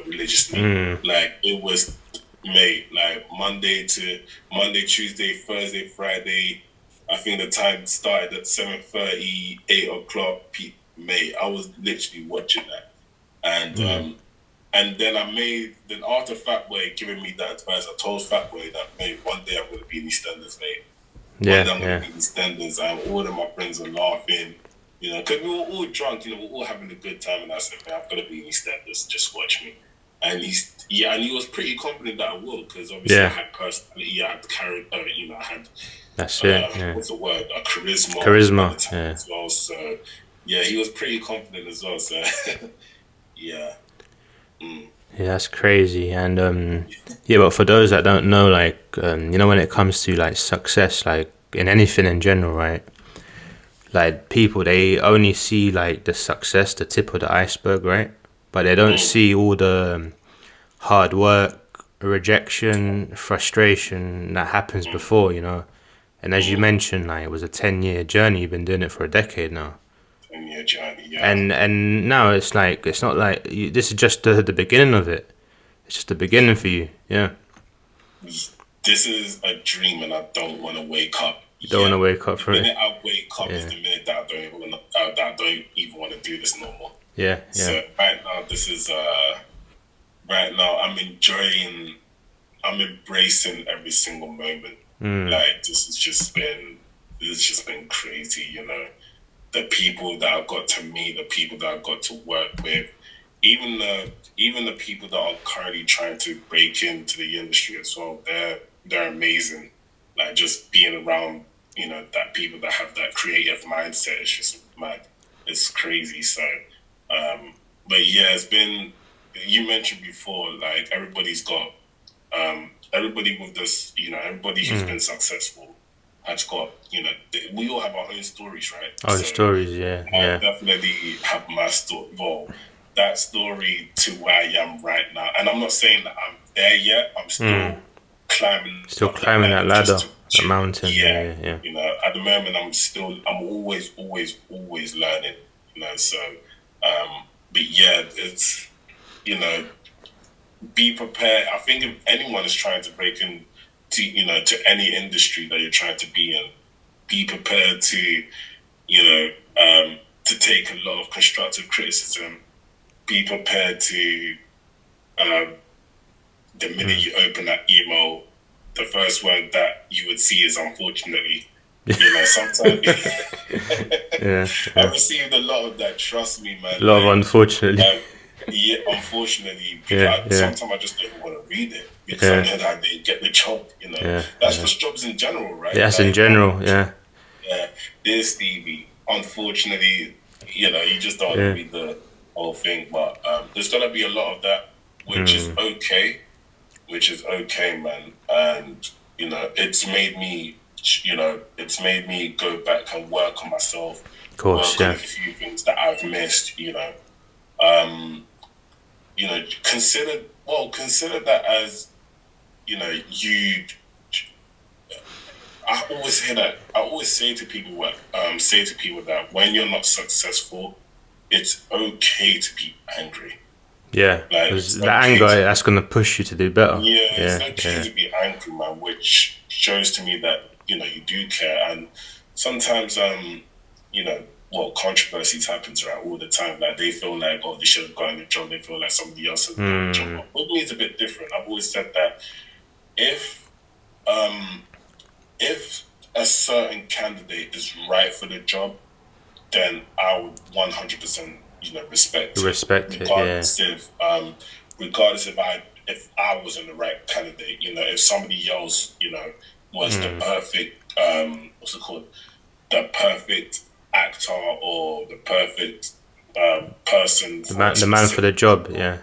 A: Like, it was, mate, like Monday, Tuesday, Thursday, Friday. I think the time started at 7:30, 8 o'clock. Mate, I was literally watching that. And and then after Fatboy giving me that advice, I told Fatboy that, mate, one day I'm going to be in EastEnders, mate. One day I'm going to be in EastEnders, and all of my friends are laughing, because we were all drunk, we were all having a good time, and I said, man, I'm going to be in EastEnders, just watch me. And he was pretty confident that I will, because obviously I had personality, I had character, I had what's the word? A charisma as well. So he was pretty confident as well. So yeah,
E: that's crazy. And but for those that don't know, like when it comes to like success, like in anything in general, right? Like, people, they only see like the success, the tip of the iceberg, right? But they don't see all the hard work, rejection, frustration that happens before, And as you mentioned, like, it was a 10-year journey. You've been doing it for a decade now.
A: 10-year journey, yeah.
E: And now it's like, it's not like this is just the beginning of it. It's just the beginning for you, yeah.
A: This is a dream, and I don't want to wake up.
E: You don't want to wake up from it.
A: The minute I wake up is the minute that I don't even want to do this no more.
E: Yeah.
A: So right now I'm embracing every single moment. Like, this has just been crazy, The people that I've got to meet, the people that I've got to work with, even the people that are currently trying to break into the industry as well, they're amazing. Like, just being around, that people that have that creative mindset is just mad. It's crazy. So, but yeah, it's been, you mentioned before, like, everybody's got, everybody with this, everybody who's been successful has got, we all have our own stories, right?
E: Our stories, yeah.
A: I definitely have my story. Well, that story to where I am right now. And I'm not saying that I'm there yet. I'm still climbing
E: that ladder, the mountain. Yeah.
A: At the moment, I'm always learning, so, but yeah, it's, be prepared. I think if anyone is trying to break into, to any industry that you're trying to be in, be prepared to, to take a lot of constructive criticism. Be prepared to, the minute you open that email, the first word that you would see is unfortunately. Sometimes I've received a lot of that, trust me, man.
E: A lot of unfortunately.
A: Unfortunately, because sometimes I just don't want to read it, because I know that I didn't get the job, That's just jobs in general, right?
E: Yes, in general, yeah.
A: Yeah, dear Stevie, unfortunately, you just don't want to read the whole thing, but there's going to be a lot of that, which is okay, man. And, it's made me go back and work on myself,
E: of course,
A: work on a few things that I've missed, consider that as, I always hear that. I always say to people that when you're not successful, it's okay to be angry.
E: Yeah, because the anger, that's going to push you to do better.
A: Yeah, it's okay to be angry, man, which shows to me that, you do care. And sometimes, controversies happens, right, all the time. Like, they feel like, oh, they should have gotten the job. They feel like somebody else has gotten the job. But with me, it's a bit different. I've always said that if a certain candidate is right for the job, then I would 100%, respect it.
E: Respect it, yeah.
A: Regardless if I wasn't the right candidate, if somebody else, was the perfect, what's it called, the perfect actor or the perfect person,
E: the man for the job, yeah,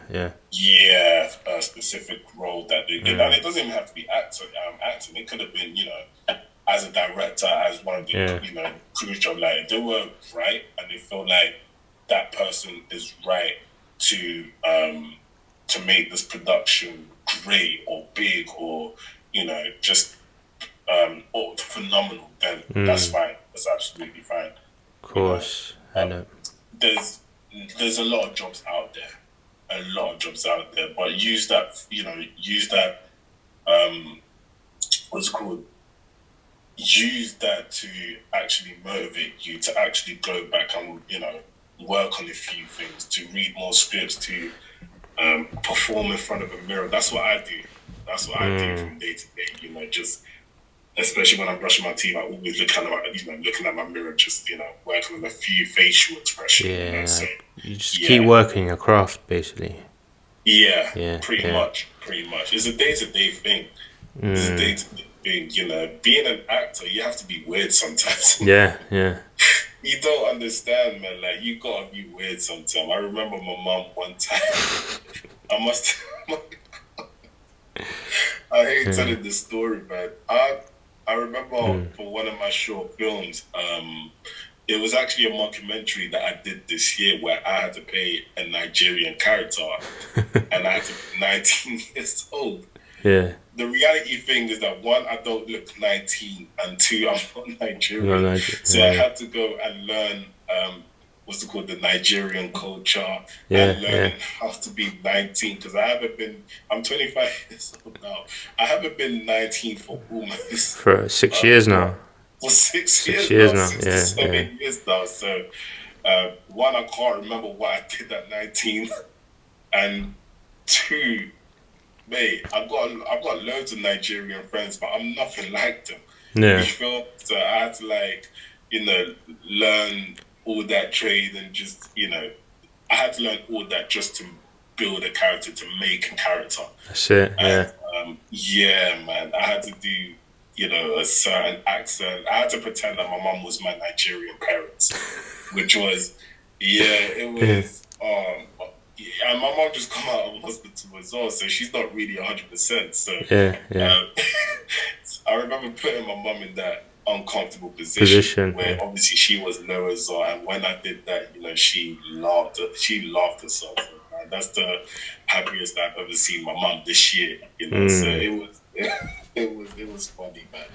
A: a specific role that they did, and it doesn't even have to be acting. It could have been, as a director, as one of the cruise job, like if they were right and they feel like that person is right to make this production great or big or just or phenomenal, then that's fine. That's absolutely fine.
E: Of course, I know.
A: There's a lot of jobs out there, but use that what's it called? Use that to actually motivate you to actually go back and work on a few things, to read more scripts, to perform in front of a mirror. That's what I do. That's what I do from day to day. Just especially when I'm brushing my teeth, I always looking at my mirror, just working on a few facial expressions.
E: Yeah,
A: so,
E: you just keep working your craft, basically.
A: Yeah, pretty much. It's a day-to-day thing. It's a day-to-day thing. Being an actor, you have to be weird sometimes.
E: Yeah.
A: You don't understand, man. Like, you gotta be weird sometimes. I remember my mom one time. I hate telling this story, man. I remember for one of my short films, it was actually a mockumentary that I did this year where I had to play a Nigerian character and I had to be 19 years old.
E: Yeah.
A: The reality thing is that one, I don't look 19, and two, I'm not Nigerian. So I had to go and learn what's it called, the Nigerian culture, and learning how to be 19, because I'm 25 years old now. I haven't been 19 for
E: 6 years now.
A: For 6 years now. 7 years now. So one, I can't remember what I did at 19, and two, mate, I've got loads of Nigerian friends, but I'm nothing like them.
E: Yeah.
A: You feel? So I had to learn all that trade and just I had to learn all that just to build a character, to make a character.
E: That's it.
A: And, man, I had to do a certain accent. I had to pretend that my mum was my Nigerian parents, which was it was. And my mom just come out of hospital as well, so she's not really 100%. So I remember putting my mum in that uncomfortable position where obviously she was low as well, and when I did that, she laughed herself. And that's the happiest I've ever seen my mum this year. So it was funny, man.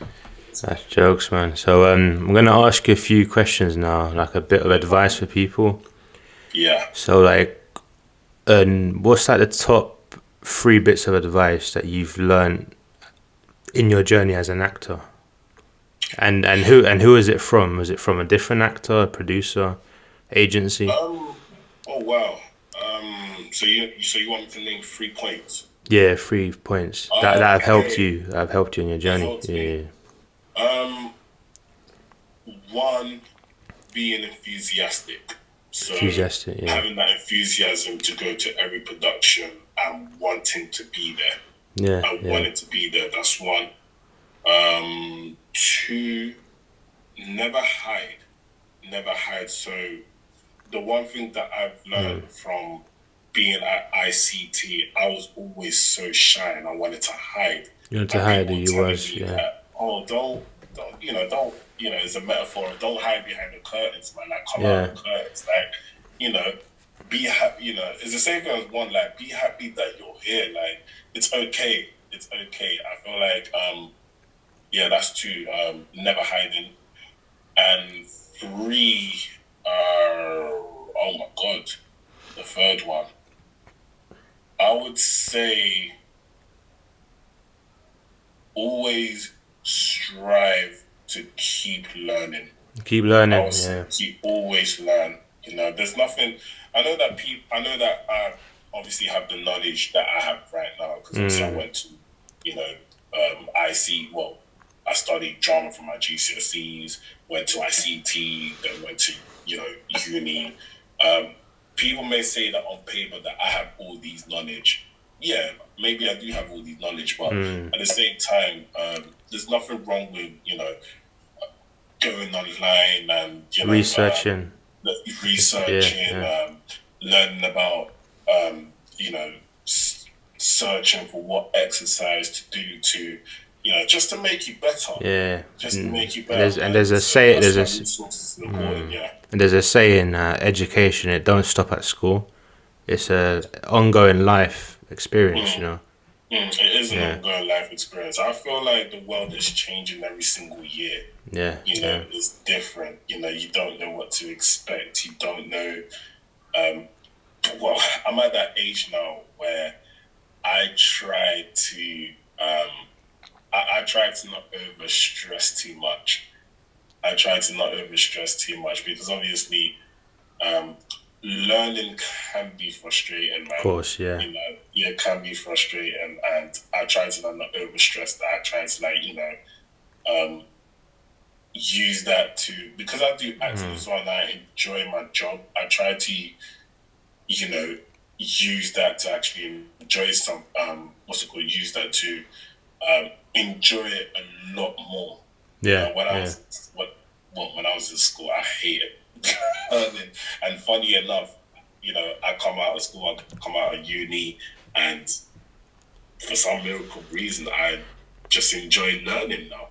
E: That's jokes, man. So I'm gonna ask you a few questions now, like a bit of advice for people.
A: Yeah.
E: So what's the top 3 bits of advice that you've learned in your journey as an actor? And who is it from? Was it from a different actor, a producer, agency?
A: Oh wow. So you want me to name 3 points?
E: Yeah, 3 points that have helped you. That have helped you in your journey.
A: Yeah. One, being enthusiastic. So having that enthusiasm to go to every production and wanting to be there. Wanting to be there. That's one. 2, never hide. So the one thing that I've learned from being at ICT, I was always so shy and I wanted to hide.
E: You wanted to hide who you was,
A: don't it's a metaphor. Don't hide behind the curtains, man. Like, come out of the curtains. Like, be happy. It's the same thing as one. Like, be happy that you're here. Like, it's okay. It's okay. I feel like, that's 2. Never hiding. And 3, oh my God, the 3rd one. I would say always strive to keep learning. Always learn. There's nothing. I know that I obviously have the knowledge that I have right now because I went to, IC. Well, I studied drama for my GCSEs. Went to ICT, then went to uni. people may say that on paper that I have all these knowledge. Yeah, maybe I do have all these knowledge, but at the same time, there's nothing wrong with, going online and,
E: researching,
A: learning about, searching for what exercise to do to, just to make you better.
E: Yeah.
A: Just to make you better.
E: There's a saying, education, it don't stop at school. It's a ongoing life experience,
A: It is an ongoing life experience. I feel like the world is changing every single year.
E: Yeah.
A: It's different. You don't know what to expect. You don't know. Well, I'm at that age now where I try to not over stress too much. Because obviously, learning can be frustrating, man.
E: Of course, yeah.
A: It can be frustrating, and I try to not over stress that. I try to use that to, because I do acting as well and I enjoy my job. I try to, use that to actually enjoy some use that to enjoy it a lot more.
E: Yeah.
A: When I was in school, I hated learning. And funny enough, I come out of school, I come out of uni, and for some miracle reason, I just enjoy learning now.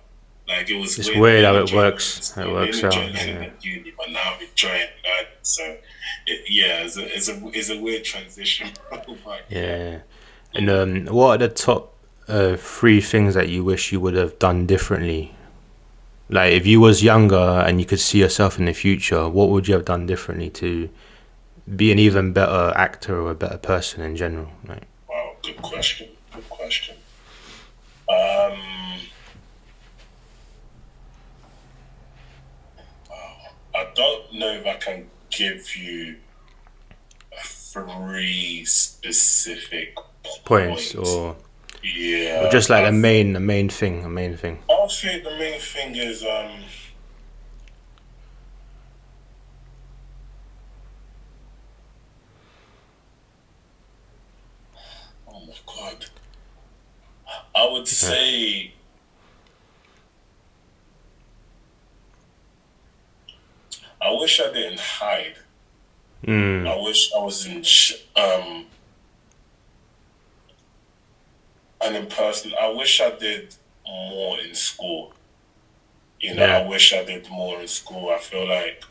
A: Like, it was
E: weird how it works. How it works out.
A: At uni, but now I'm enjoying learning. So, it's a weird transition.
E: Yeah. And what are the top 3 things that you wish you would have done differently? Like, if you was younger and you could see yourself in the future, what would you have done differently to be an even better actor or a better person in general? Like,
A: wow, good question. I don't know if I can give you 3 specific points
E: or
A: or
E: just like the main thing.
A: I'll say the main thing is oh my God, I would say I wish I didn't hide. I wish I was and in person. I wish I did more in school. I wish I did more in school. I feel like,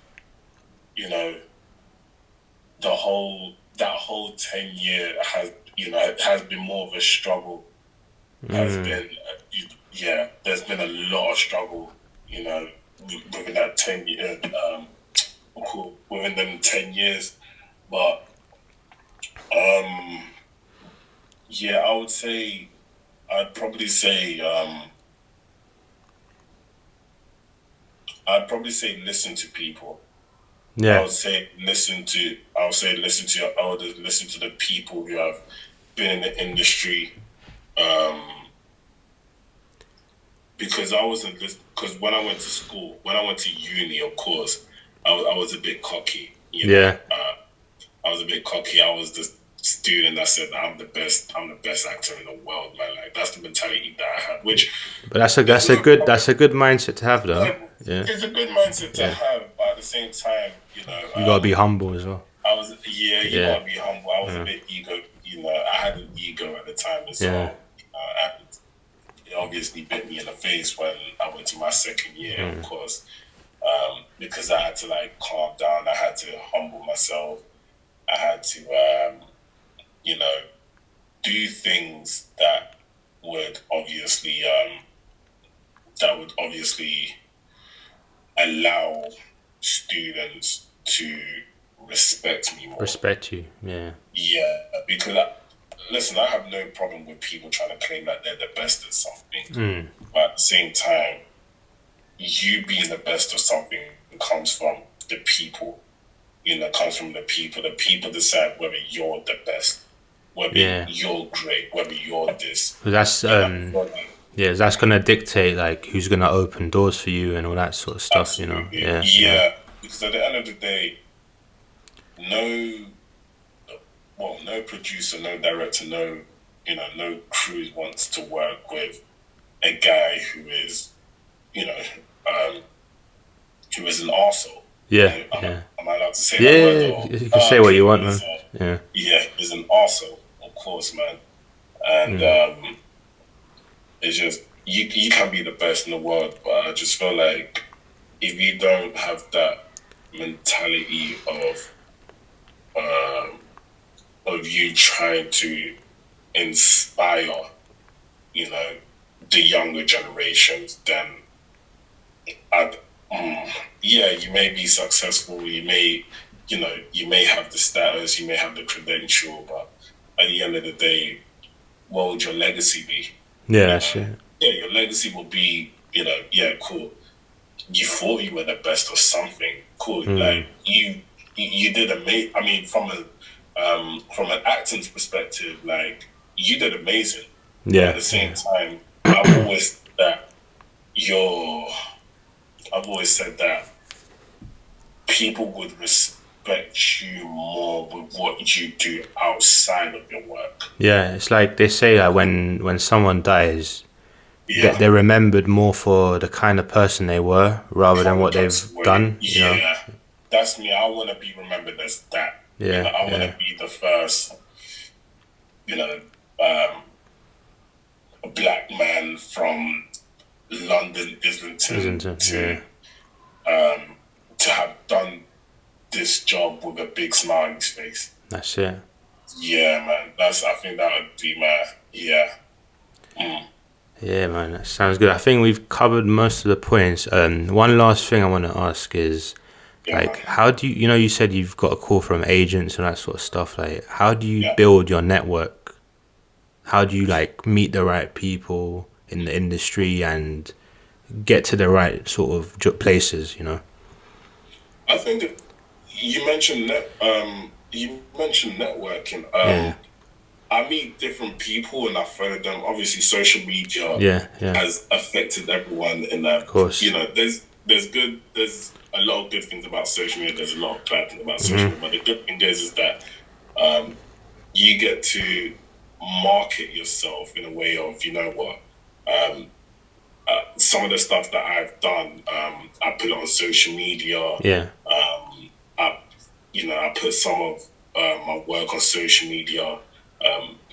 A: that whole 10-year has been more of a struggle. There's been a lot of struggle, within that 10 year, within them 10 years. But I'd probably say listen to people.
E: Yeah.
A: I would say listen to your elders, listen to the people who have been in the industry. Because when I went to school, when I went to uni, of course, I was a bit cocky. I was a bit cocky. I was the student that said, I'm the best actor in the world, man. Like, that's the mentality that I had.
E: But that's a good mindset to have, though.
A: It's a good mindset to have, but at the same time, you
E: gotta be humble as well.
A: Gotta be humble. I was a bit ego. I had an ego at the time as well. And it obviously bit me in the face when I went to my second year, of course, because I had to calm down. I had to humble myself. I had to, do things that would obviously allow students to respect me more.
E: Respect you, yeah.
A: Yeah, because I have no problem with people trying to claim that they're the best at something. But at the same time, you being the best of something comes from the people. Comes from the people. The people decide whether you're the best, whether you're great, whether you're this.
E: That's that's gonna dictate who's gonna open doors for you and all that sort of stuff.
A: Absolutely. Yeah. Because at the end of the day, no producer, no director, no crew wants to work with a guy who is, who is an arsehole.
E: Yeah,
A: Am I allowed to say
E: that
A: word?
E: Yeah, you can say what you want, man.
A: Yeah, he's an arsehole, of course, man. And it's just, you can be the best in the world, but I just feel like if you don't have that mentality of you trying to inspire, the younger generations, then you may be successful, you may have the status, you may have the credential, but at the end of the day, what would your legacy be?
E: Yeah, that's it.
A: Yeah, your legacy will be, cool. You thought you were the best or something. Cool. Like you did amazing. I mean, from an acting's perspective, like you did amazing.
E: Yeah.
A: But at the same time, I've always said that people would respect you more with what you do outside of your work.
E: Yeah, it's like they say that when someone dies, they're remembered more for the kind of person they were rather than what they've done.
A: Yeah, that's me. I want to be remembered as that.
E: Yeah,
A: I want to be the first, a black man from London, Islington, to have done this job with a big smile on his face.
E: That's it.
A: Yeah, man. I think that would be my
E: Yeah, man, that sounds good. I think we've covered most of the points. One last thing I want to ask is, how do you, you said you've got a call from agents and that sort of stuff. Like, how do you build your network? How do you, meet the right people in the industry and get to the right sort of places,
A: I think that you mentioned networking. I meet different people and I follow them. Obviously, social media has affected everyone in that.
E: Of course.
A: There's a lot of good things about social media. There's a lot of bad things about social media. But the good thing is that you get to market yourself in a way of, some of the stuff that I've done, I put it on social media.
E: Yeah.
A: I put some of my work on social media.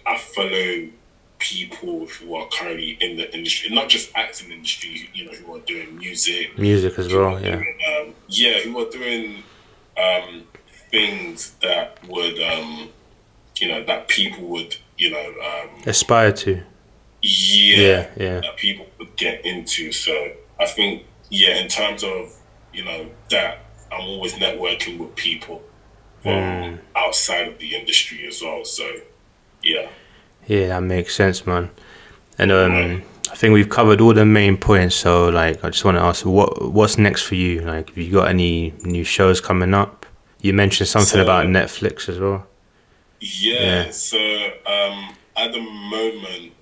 A: I follow people who are currently in the industry, not just acting industry, who are doing music
E: as well,
A: who are doing things that would, that people would,
E: aspire to.
A: That people would get into. So I think, in terms of, that I'm always networking with people from outside of the industry as well. So, yeah,
E: that makes sense, man. And I think we've covered all the main points. So, I just want to ask, what's next for you? Have you got any new shows coming up? You mentioned something about Netflix as well.
A: Yeah. So, at the moment,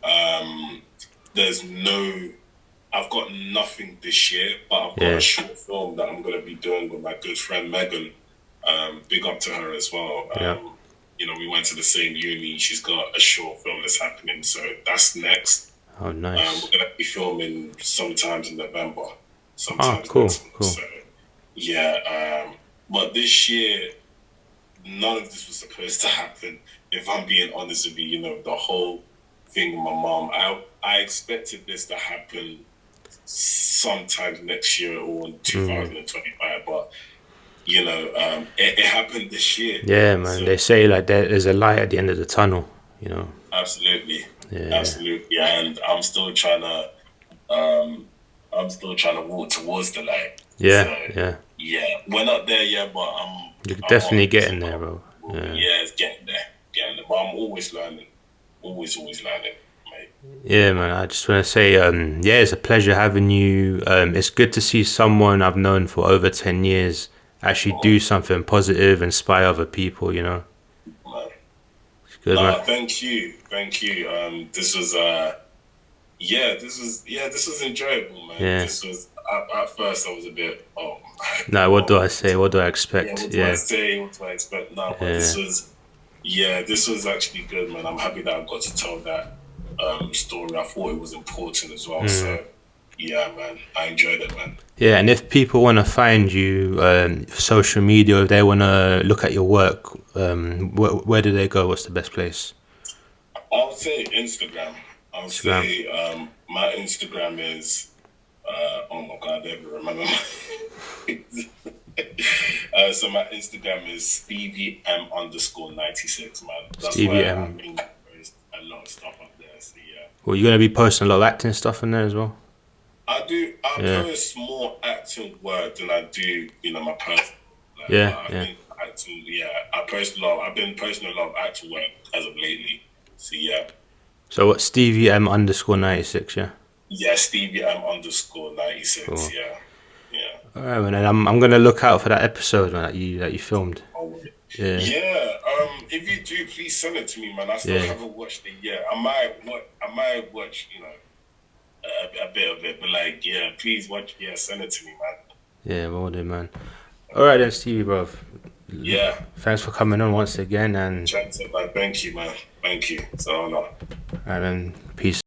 A: I've got nothing this year, but I've got a short film that I'm going to be doing with my good friend Megan. Big up to her as well. We went to the same uni. She's got a short film that's happening, so that's next.
E: Oh, nice.
A: We're going to be filming sometimes in November.
E: Cool.
A: So, but this year, none of this was supposed to happen. If I'm being honest with you, the whole thing with my mom, I expected this to happen sometime next year or in 2025, but it happened this year.
E: Yeah, man. So, they say there's a light at the end of the tunnel.
A: Absolutely. And I'm still trying to walk towards the light.
E: Yeah.
A: We're not there yet, but
E: you're definitely getting there, bro.
A: It's getting there. But I'm always learning. Always learning, mate.
E: Yeah, man. I just want to say, it's a pleasure having you. It's good to see someone I've known for over 10 years actually do something positive, inspire other people, It's good, man.
A: Thank you. This was enjoyable, man.
E: Yeah.
A: This was at first I was a bit
E: what do I say? What do I expect?
A: What do I say? What do I expect? No, but this was Yeah, this was actually good, man. I'm happy that I got to tell that story. I thought it was important as well. So, yeah, man, I enjoyed it, man.
E: Yeah, and if people want to find you, social media, if they want to look at your work, where do they go? What's the best place?
A: I'll say Instagram. Say my Instagram is, oh my God, I don't even remember. So my Instagram is Stevie M_96, man. That's
E: Stevie
A: where
E: M.
A: I mean, post a lot of stuff up there. So yeah.
E: Well, you're going to be posting a lot of acting stuff in there as well?
A: I do. I post more acting work than I do, my personal. Acting, I post a lot. I've been posting a lot of acting work as of lately. So yeah.
E: So what, Stevie M_96, yeah?
A: Yeah, Stevie M_96, cool. Yeah.
E: All right, man. And I'm gonna look out for that episode, man, that you filmed.
A: Yeah. If you do, please send it to me, man. I still haven't watched it yet. I might watch, a bit of it, but please watch. Yeah, send it to me, man.
E: Yeah, well done, man. All right then, Stevie, bro.
A: Yeah.
E: Thanks for coming on once again, and
A: thank you, man. Thank you. It's an honor.
E: All right, then. Peace.